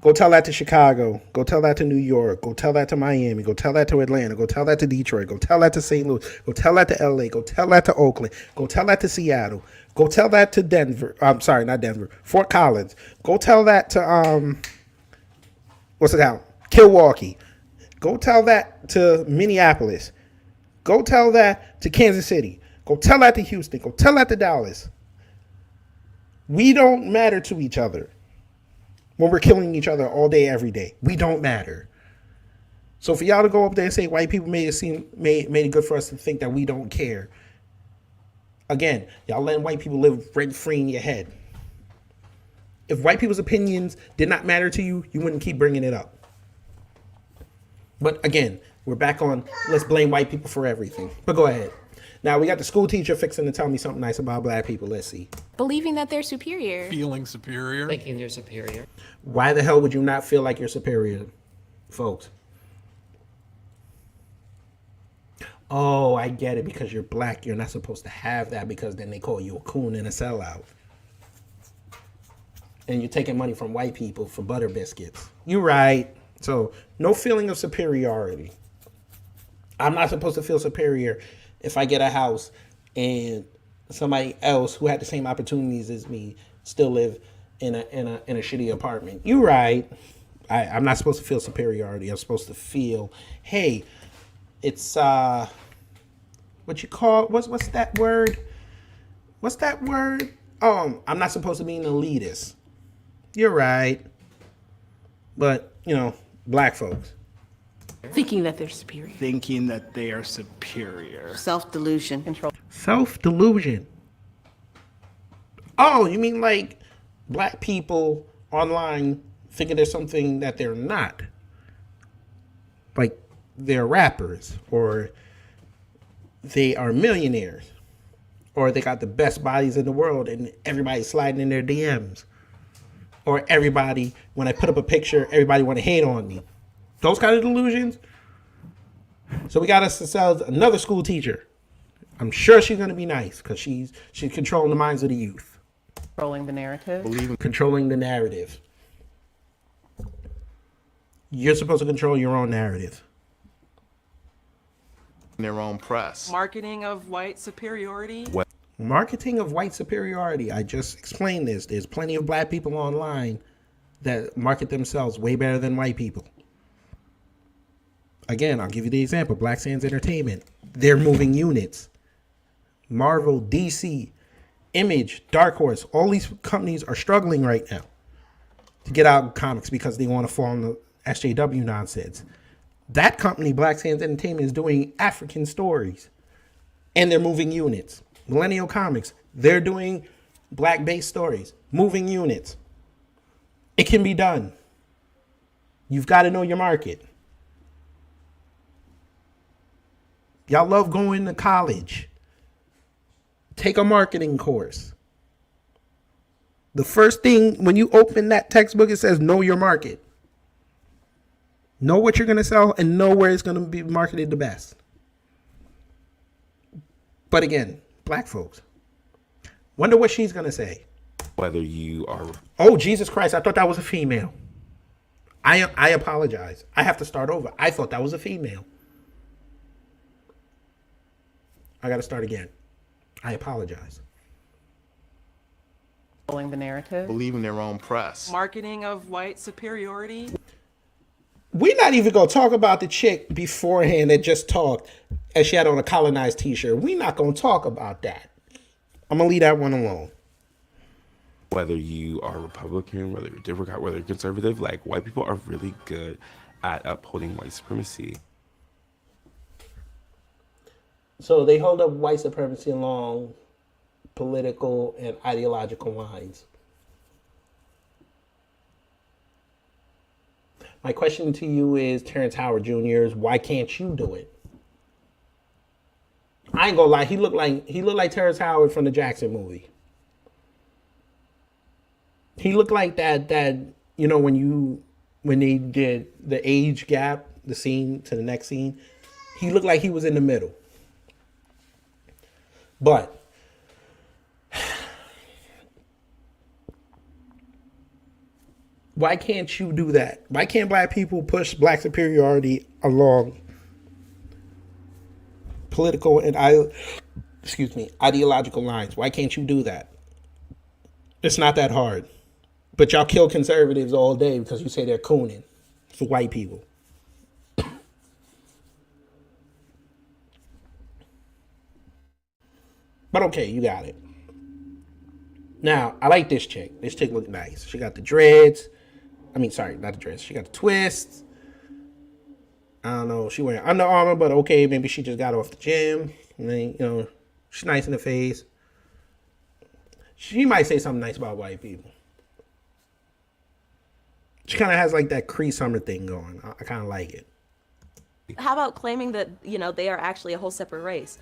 Go tell that to Chicago. Go tell that to New York. Go tell that to Miami. Go tell that to Atlanta. Go tell that to Detroit. Go tell that to St. Louis. Go tell that to LA. Go tell that to Oakland. Go tell that to Seattle. Go tell that to Denver. I'm sorry, not Denver. Fort Collins. Go tell that to what's it called? Milwaukee. Go tell that to Minneapolis. Go tell that to Kansas City. Go tell that to Houston. Go tell that to Dallas. We don't matter to each other. When we're killing each other all day, every day. We don't matter. So for y'all to go up there and say white people made it good for us to think that we don't care. Again, y'all letting white people live rent free in your head. If white people's opinions did not matter to you, you wouldn't keep bringing it up. But again, we're back on let's blame white people for everything. But go ahead. Now we got the school teacher fixing to tell me something nice about black people. Let's see. Believing that they're superior. Feeling superior. Thinking they're superior. Why the hell would you not feel like you're superior, folks? Oh, I get it. Because you're black, you're not supposed to have that because then they call you a coon and a sellout. And you're taking money from white people for butter biscuits. You're right. So no feeling of superiority. I'm not supposed to feel superior if I get a house and somebody else who had the same opportunities as me still live in a shitty apartment. You're right. I'm not supposed to feel superiority. I'm supposed to feel, hey, it's what you call what's that word? What's that word? I'm not supposed to be an elitist. You're right. But, you know, black folks. Thinking that they're superior. Thinking that they are superior. Self-delusion. Control. Self-delusion. Oh, you mean like black people online thinking there's something that they're not? Like they're rappers, or they are millionaires, or they got the best bodies in the world and everybody's sliding in their DMs. Or everybody, when I put up a picture, everybody want to hate on me. Those kind of delusions. So we got us to sell another school teacher. I'm sure she's going to be nice because she's controlling the minds of the youth. Controlling the narrative. Controlling the narrative. You're supposed to control your own narrative. Their own press. Marketing of white superiority. Marketing of white superiority. I just explained this. There's plenty of black people online that market themselves way better than white people. Again, I'll give you the example. Black Sands Entertainment. They're moving units. Marvel, DC, Image, Dark Horse. All these companies are struggling right now to get out comics because they want to fall in the SJW nonsense. That company, Black Sands Entertainment, is doing African stories. And they're moving units. Millennial Comics, they're doing black-based stories, moving units. It can be done. You've got to know your market. Y'all love going to college. Take a marketing course. The first thing, when you open that textbook, it says know your market. Know what you're going to sell and know where it's going to be marketed the best. But again, black folks. Wonder what she's going to say. Whether you are... Oh, Jesus Christ. I thought that was a female. I apologize. I have to start over. I thought that was a female. I got to start again. I apologize. The narrative. Believing their own press. Marketing of white superiority. We're not even going to talk about the chick beforehand that just talked and she had on a colonized t-shirt. We're not going to talk about that. I'm going to leave that one alone. Whether you are Republican, whether you're Democrat, whether you're conservative, like white people are really good at upholding white supremacy. So they hold up white supremacy along political and ideological lines. My question to you is, Terrence Howard Jr., is why can't you do it? I ain't gonna lie, he looked like Terrence Howard from the Jackson movie. He looked like that you know, when they did the age gap, the scene to the next scene, he looked like he was in the middle. But why can't you do that? Why can't black people push black superiority along political and ideological lines? Why can't you do that? It's not that hard. But y'all kill conservatives all day because you say they're cooning for white people. But okay, you got it. Now, I like this chick. This chick look nice. She got the dreads. I mean, sorry, not the dreads. She got the twists. I don't know. She wearing Under Armour, but okay, maybe she just got off the gym. And then, you know, she's nice in the face. She might say something nice about white people. She kind of has like that Cree Summer thing going. I kind of like it. How about claiming that, you know, they are actually a whole separate race?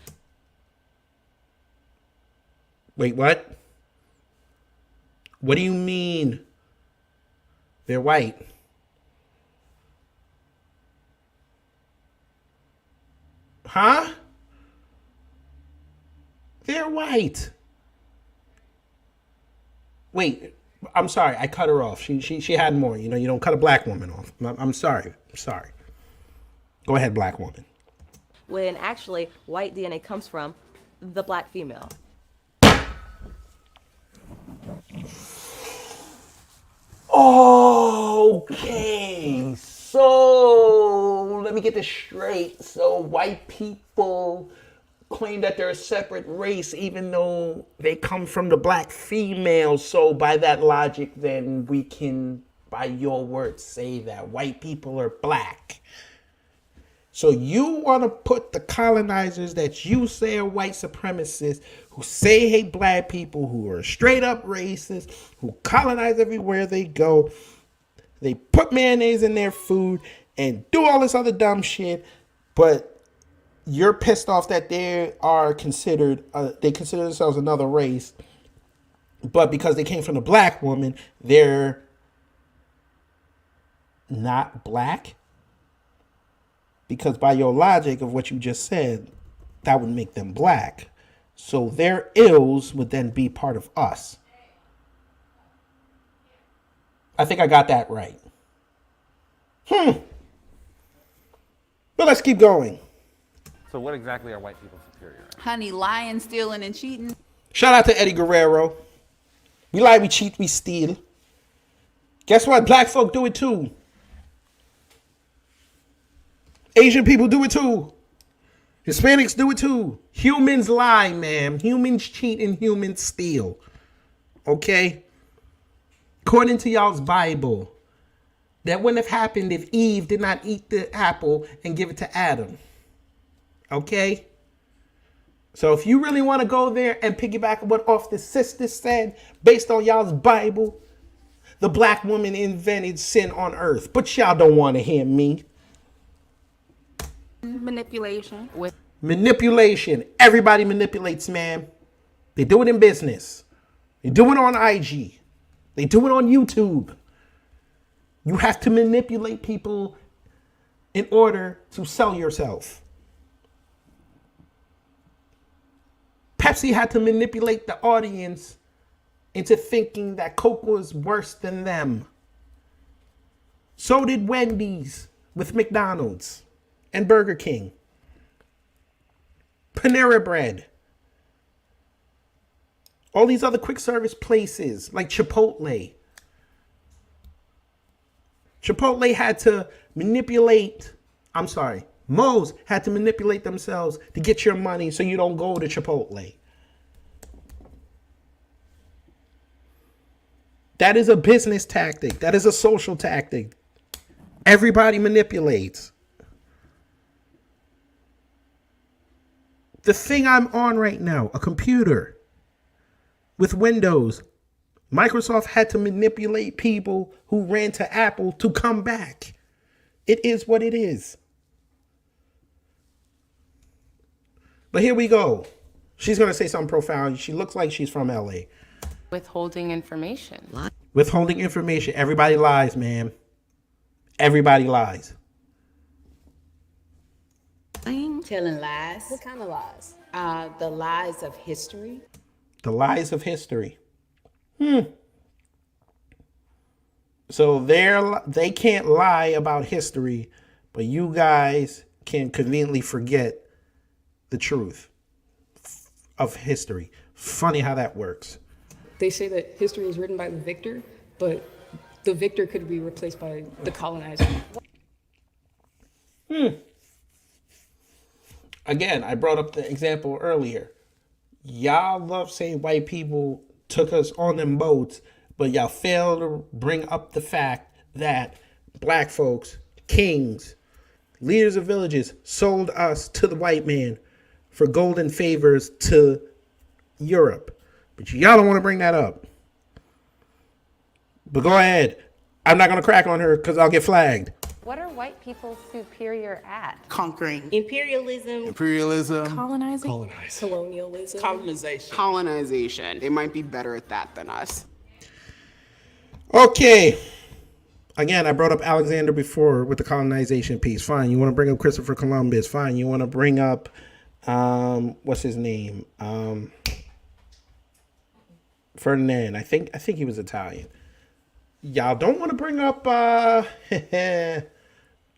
Wait, what? What do you mean they're white? Huh? They're white. Wait, I'm sorry. I cut her off. She had more. You know, you don't cut a black woman off. I'm sorry. I'm sorry. Go ahead, black woman. When actually white DNA comes from the black female. Okay, so let me get this straight. So white people claim that they're a separate race even though they come from the black female. So by that logic, then we can, by your words, say that white people are black. So you want to put the colonizers that you say are white supremacists, who say hate black people, who are straight up racist, who colonize everywhere they go. They put mayonnaise in their food and do all this other dumb shit. But you're pissed off that they are considered, they consider themselves another race. But because they came from a black woman, they're not black. Because by your logic of what you just said, that would make them black. So their ills would then be part of us. I think I got that right. But let's keep going. So what exactly are white people superior at? Honey, lying, stealing, and cheating. Shout out to Eddie Guerrero. We lie, we cheat, we steal. Guess what? Black folk do it too. Asian people do it too. Hispanics do it too. Humans lie, man. Humans cheat and humans steal. Okay? According to y'all's Bible, that wouldn't have happened if Eve did not eat the apple and give it to Adam. Okay? So if you really want to go there and piggyback what off the sister said, based on y'all's Bible, the black woman invented sin on earth. But y'all don't want to hear me. Manipulation. Manipulation. Everybody manipulates, man. They do it in business. They do it on IG. They do it on YouTube. You have to manipulate people in order to sell yourself. Pepsi had to manipulate the audience into thinking that Coke was worse than them. So did Wendy's with McDonald's and Burger King. Panera Bread. All these other quick service places like Chipotle. Chipotle had to manipulate, Moe's had to manipulate themselves to get your money so you don't go to Chipotle. That is a business tactic. That is a social tactic. Everybody manipulates. The thing I'm on right now, a computer with Windows, Microsoft had to manipulate people who ran to Apple to come back. It is what it is. But here we go. She's going to say something profound. She looks like she's from LA. Withholding information. Withholding information. Everybody lies, man. Everybody lies. Telling lies. What kind of lies? The lies of history. The lies of history. So they can't lie about history, but you guys can conveniently forget the truth of history. Funny how that works. They say that history is written by the victor, but the victor could be replaced by the colonizer. Again, I brought up the example earlier. Y'all love saying white people took us on them boats, but y'all fail to bring up the fact that black folks, kings, leaders of villages sold us to the white man for golden favors to Europe. But y'all don't want to bring that up. But go ahead. I'm not going to crack on her because I'll get flagged. What are white people superior at? Conquering. Imperialism. Colonizing. Colonialism. Colonization. Colonization. They might be better at that than us. Okay. Again, I brought up Alexander before with the colonization piece. Fine. You want to bring up Christopher Columbus. Fine. You want to bring up, what's his name? Ferdinand. I think he was Italian. Y'all don't want to bring up,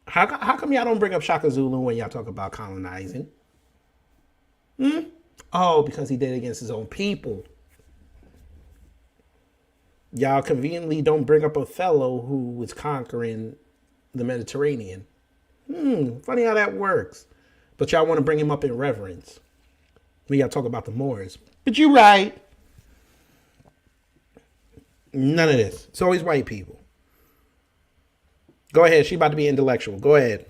how come y'all don't bring up Shaka Zulu when y'all talk about colonizing? Oh, because he did it against his own people. Y'all conveniently don't bring up Othello, who was conquering the Mediterranean. Funny how that works. But y'all want to bring him up in reverence when y'all talk about the Moors. But you're right. None of this. It's always white people. Go ahead. She about to be intellectual. Go ahead.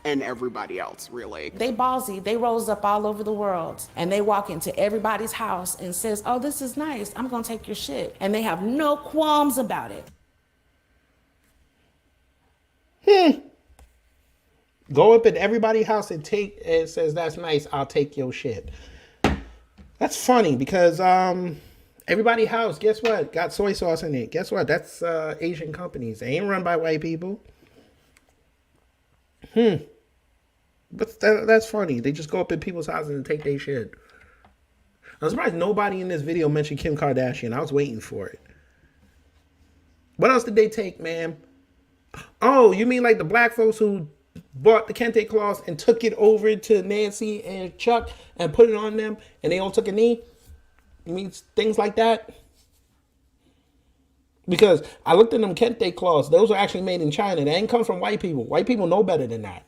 And everybody else, really. They ballsy. They rose up all over the world. And they walk into everybody's house and says, oh, this is nice. I'm going to take your shit. And they have no qualms about it. Go up in everybody's house and says, that's nice. I'll take your shit. That's funny because everybody's house, guess what? Got soy sauce in it. Guess what? That's Asian companies. They ain't run by white people. But that's funny. They just go up in people's houses and take their shit. I'm surprised nobody in this video mentioned Kim Kardashian. I was waiting for it. What else did they take, man? Oh, you mean like the black folks who bought the Kente cloths and took it over to Nancy and Chuck and put it on them and they all took a knee? You mean things like that? Because I looked at them Kente cloths. Those are actually made in China. They ain't come from white people. White people know better than that.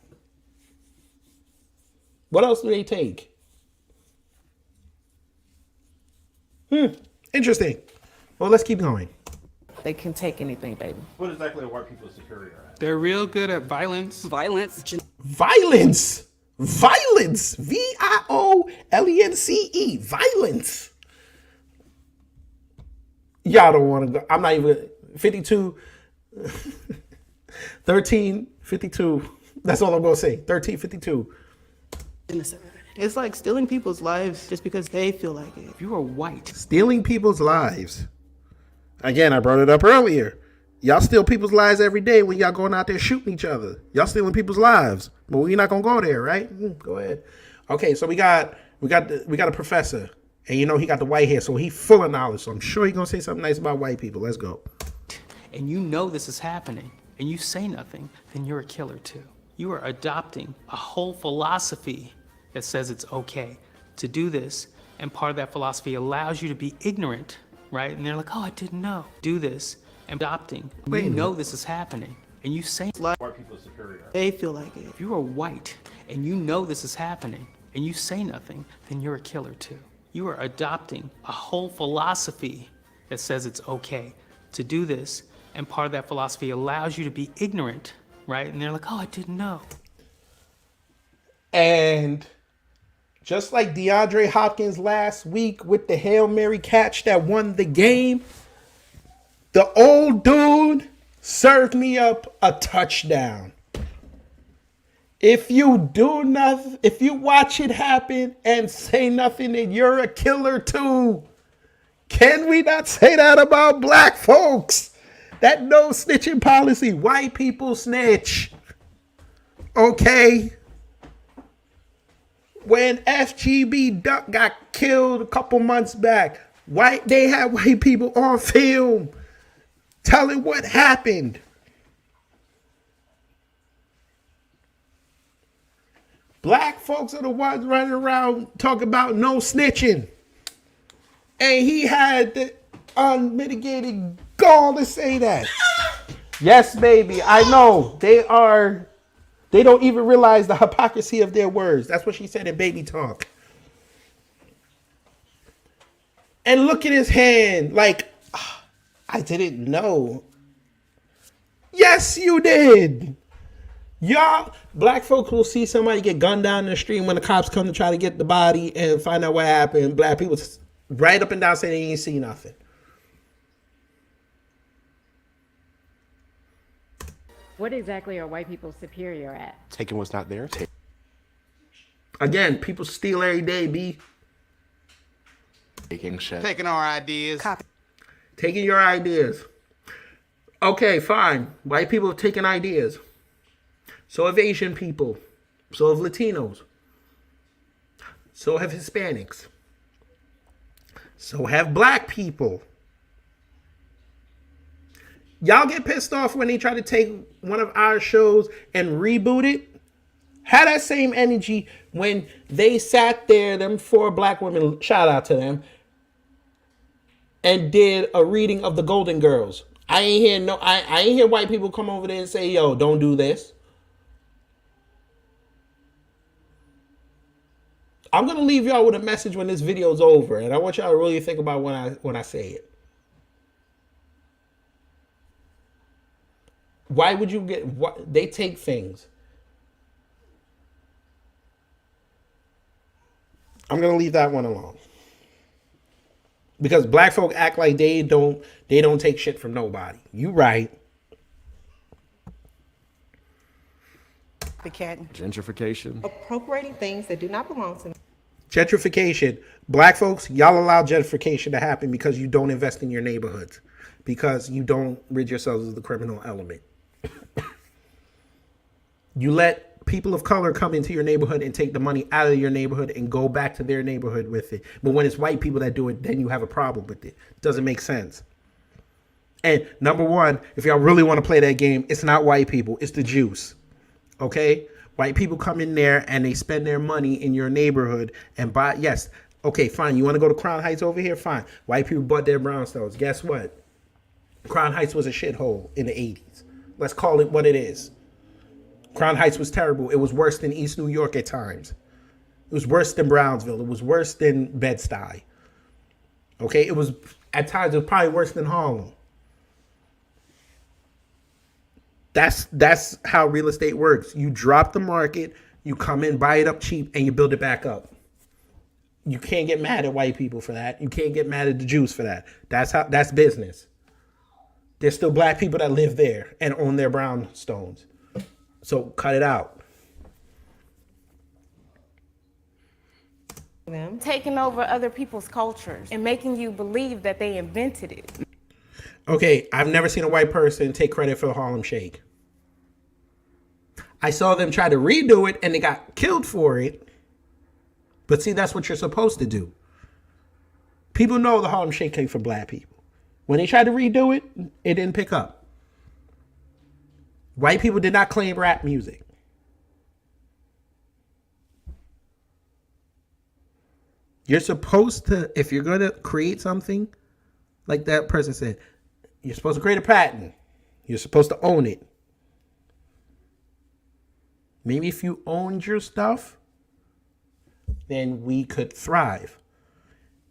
What else do they take? Interesting. Well, let's keep going. They can take anything, baby. What exactly are white people superior at? They're real good at violence. Violence. Violence. Violence. VIOLENCE. Violence. Y'all don't want to go. I'm not even 52. 1352. That's all I'm going to say. 1352. It's like stealing people's lives just because they feel like it. If you are white. Stealing people's lives. Again, I brought it up earlier. Y'all steal people's lives every day when y'all going out there shooting each other. Y'all stealing people's lives. But we're not gonna go there, right? Go ahead. Okay, so we got a professor, and you know he got the white hair, so he full of knowledge. So I'm sure he's gonna say something nice about white people. Let's go. And you know this is happening, and you say nothing, then you're a killer too. You are adopting a whole philosophy that says it's okay to do this, and part of that philosophy allows you to be ignorant, right? And they're like, oh, I didn't know. Do this, and adopting. You know this is happening, and you say White people are superior. they feel like it. If you are white, and you know this is happening, and you say nothing, then you're a killer too. You are adopting a whole philosophy that says it's okay to do this, and part of that philosophy allows you to be ignorant, right? And they're like, oh, I didn't know. And just like DeAndre Hopkins last week with the Hail Mary catch that won the game, the old dude served me up a touchdown. If you do nothing, if you watch it happen and say nothing, then you're a killer too. Can we not say that about black folks? That no snitching policy. White people snitch. Okay? When FGB Duck got killed a couple months back, they had white people on film telling what happened. Black folks are the ones running around talking about no snitching. And he had the unmitigated gall to say that. Yes, baby, I know. They don't even realize the hypocrisy of their words. That's what she said in Baby Talk. And look at his hand. Like, I didn't know. Yes, you did. Y'all, black folks will see somebody get gunned down in the street when the cops come to try to get the body and find out what happened. Black people right up and down say they ain't see nothing. What exactly are white people superior at? Taking what's not theirs. Again, people steal every day, B. Taking shit. Taking our ideas. Taking your ideas. Okay, fine. White people have taken ideas. So have Asian people. So have Latinos. So have Hispanics. So have black people. Y'all get pissed off when they try to take one of our shows and reboot it. Have that same energy when they sat there, them 4 black women, shout out to them, and did a reading of the Golden Girls. I ain't hear white people come over there and say, yo, don't do this. I'm gonna leave y'all with a message when this video's over, and I want y'all to really think about when I say it. Why would you they take things? I'm gonna leave that one alone. Because black folk act like they don't take shit from nobody. You right. The cat. Gentrification. Appropriating things that do not belong to them. Gentrification. Black folks, y'all allow gentrification to happen because you don't invest in your neighborhoods. Because you don't rid yourselves of the criminal element. You let people of color come into your neighborhood and take the money out of your neighborhood and go back to their neighborhood with it. But when it's white people that do it, then you have a problem with it. Doesn't make sense. And number one, if y'all really want to play that game, it's not white people, it's the juice. Okay? White people come in there and they spend their money in your neighborhood and buy, yes, okay, fine. You want to go to Crown Heights over here? Fine. White people bought their brownstones. Guess what? Crown Heights was a shithole in the 80s. Let's call it what it is. Crown Heights was terrible. It was worse than East New York at times. It was worse than Brownsville. It was worse than Bed-Stuy. Okay? It was, at times, it was probably worse than Harlem. That's how real estate works. You drop the market, you come in, buy it up cheap, and you build it back up. You can't get mad at white people for that. You can't get mad at the Jews for that. That's business. There's still black people that live there and own their brownstones. So cut it out. Taking over other people's cultures and making you believe that they invented it. Okay, I've never seen a white person take credit for the Harlem Shake. I saw them try to redo it and they got killed for it. But see, that's what you're supposed to do. People know the Harlem Shake came from black people. When they tried to redo it, it didn't pick up. White people did not claim rap music. You're supposed to, if you're going to create something, like that person said, you're supposed to create a patent. You're supposed to own it. Maybe if you owned your stuff, then we could thrive.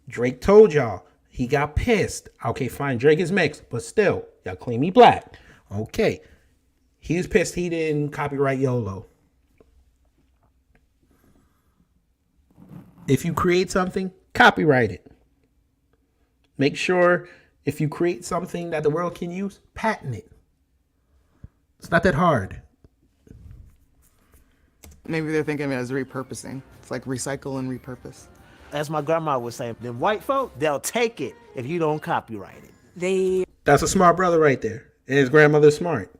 Drake told y'all, he got pissed. Okay, fine, Drake is mixed, but still, y'all claim he black. Okay. He was pissed he didn't copyright YOLO. If you create something, copyright it. Make sure if you create something that the world can use, patent it. It's not that hard. Maybe they're thinking of it as repurposing. It's like recycle and repurpose. As my grandma would say, them white folk, they'll take it if you don't copyright it. That's a smart brother right there. And his grandmother's smart.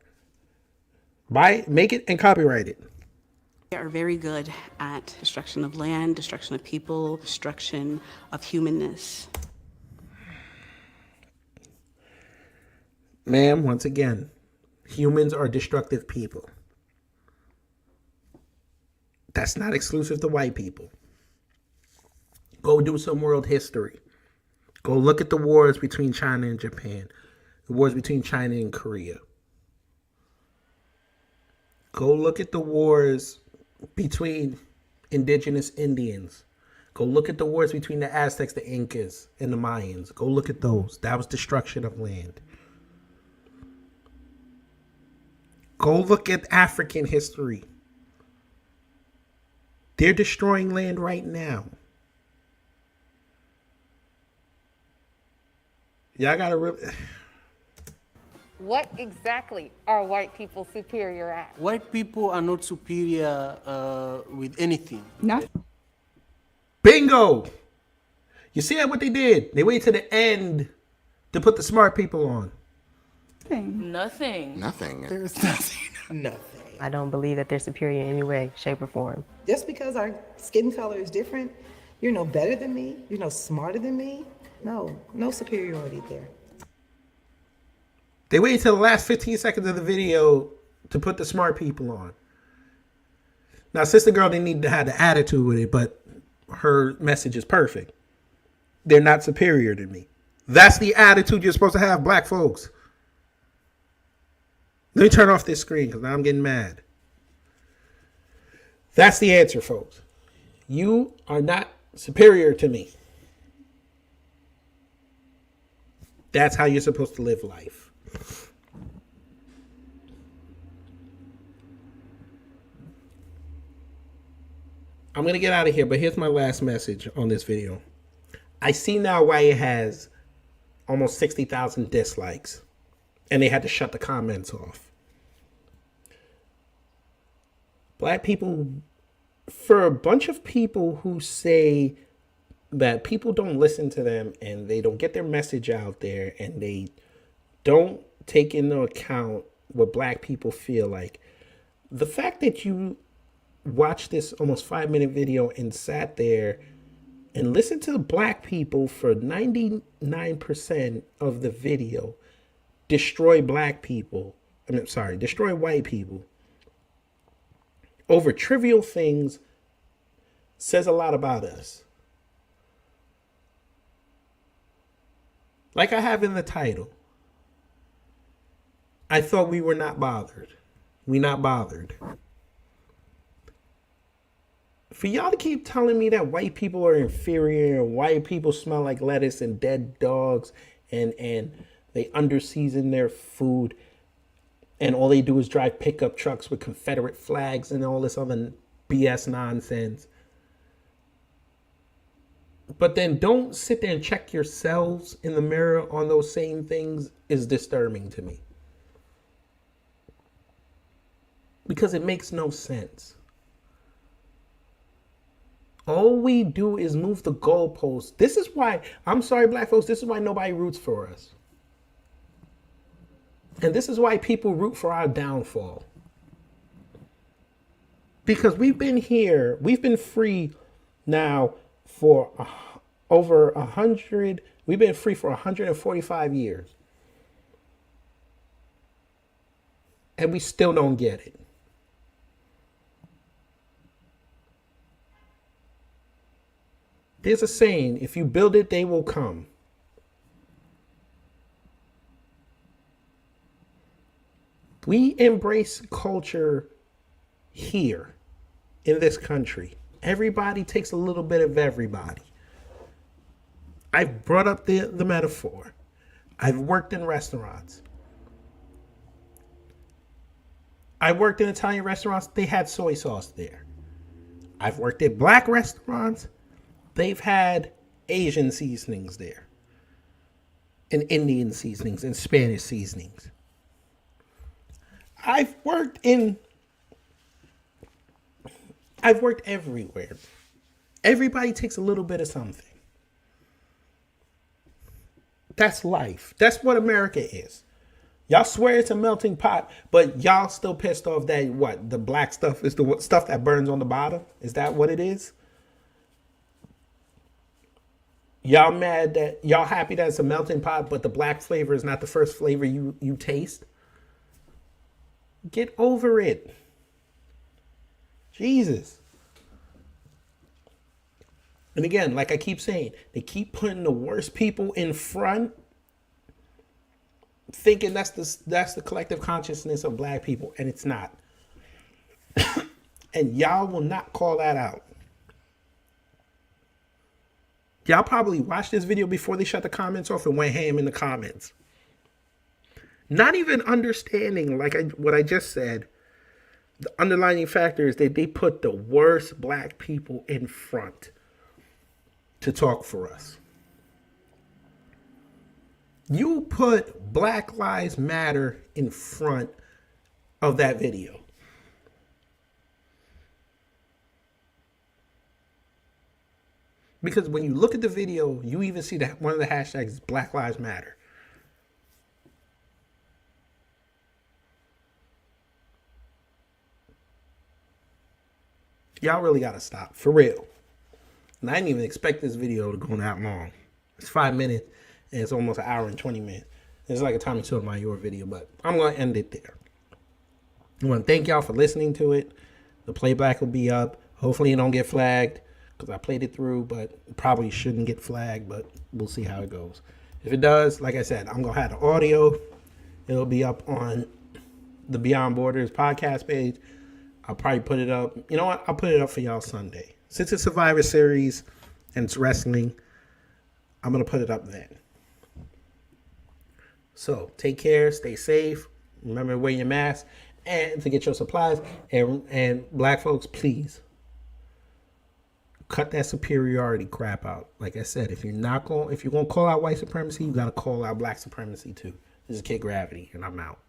Buy it, make it, and copyright it. They are very good at destruction of land, destruction of people, destruction of humanness. Ma'am, once again, humans are destructive people. That's not exclusive to white people. Go do some world history. Go look at the wars between China and Japan. The wars between China and Korea. Go look at the wars between indigenous Indians. Go look at the wars between the Aztecs, the Incas, and the Mayans. Go look at those. That was destruction of land. Go look at African history. They're destroying land right now. Y'all gotta really... What exactly are white people superior at? White people are not superior with anything. No. Bingo! You see what they did? They waited to the end to put the smart people on. Nothing. Nothing. There's nothing. Nothing. I don't believe that they're superior in any way, shape, or form. Just because our skin color is different, you're no better than me, you're no smarter than me. No superiority there. They waited till the last 15 seconds of the video to put the smart people on. Now, Sister Girl didn't need to have the attitude with it, but her message is perfect. They're not superior to me. That's the attitude you're supposed to have, black folks. Let me turn off this screen because now I'm getting mad. That's the answer, folks. You are not superior to me. That's how you're supposed to live life. I'm going to get out of here, but here's my last message on this video. I see now why it has almost 60,000 dislikes, and they had to shut the comments off. Black people, for a bunch of people who say that people don't listen to them and they don't get their message out there and they don't take into account what black people feel like, the fact that you watched this almost 5-minute video and sat there and listened to black people for 99% of the video destroy black people, destroy white people over trivial things says a lot about us. Like I have in the title, I thought we were not bothered. We not bothered. For y'all to keep telling me that white people are inferior and white people smell like lettuce and dead dogs and they underseason their food and all they do is drive pickup trucks with Confederate flags and all this other BS nonsense. But then don't sit there and check yourselves in the mirror on those same things is disturbing to me. Because it makes no sense. All we do is move the goalposts. This is why, I'm sorry, black folks, this is why nobody roots for us. And this is why people root for our downfall. Because we've been here, we've been free now for over 100, we've been free for 145 years. And we still don't get it. There's a saying, if you build it, they will come. We embrace culture here in this country. Everybody takes a little bit of everybody. I've brought up the metaphor. I've worked in restaurants. I worked in Italian restaurants. They had soy sauce there. I've worked at black restaurants. They've had Asian seasonings there. And Indian seasonings and Spanish seasonings. I've worked everywhere. Everybody takes a little bit of something. That's life. That's what America is. Y'all swear it's a melting pot, but y'all still pissed off that what? The black stuff is the stuff that burns on the bottom? Is that what it is? Y'all mad that y'all happy that it's a melting pot, but the black flavor is not the first flavor you taste? Get over it. Jesus. And again, like I keep saying, they keep putting the worst people in front, thinking that's the collective consciousness of black people, and it's not. And y'all will not call that out. Y'all probably watched this video before they shut the comments off and went ham in the comments. Not even understanding, what I just said, the underlying factor is that they put the worst black people in front to talk for us. You put Black Lives Matter in front of that video. Because when you look at the video, you even see that one of the hashtags is Black Lives Matter. Y'all really gotta stop, for real. And I didn't even expect this video to go that long. It's 5 minutes, and it's almost an hour and 20 minutes. It's like a Tommy Sotomayor video, but I'm gonna end it there. I want to thank y'all for listening to it. The playback will be up. Hopefully it don't get flagged, because I played it through, but it probably shouldn't get flagged, but we'll see how it goes. If it does, like I said, I'm gonna have the audio. It'll be up on the Beyond Borders podcast page. I'll probably put it up. You know what? I'll put it up for y'all Sunday. Since it's Survivor Series and it's wrestling, I'm going to put it up then. So take care. Stay safe. Remember to wear your mask and to get your supplies. And black folks, please cut that superiority crap out. Like I said, if you're going to call out white supremacy, you got to call out black supremacy too. This is Kid Gravity, and I'm out.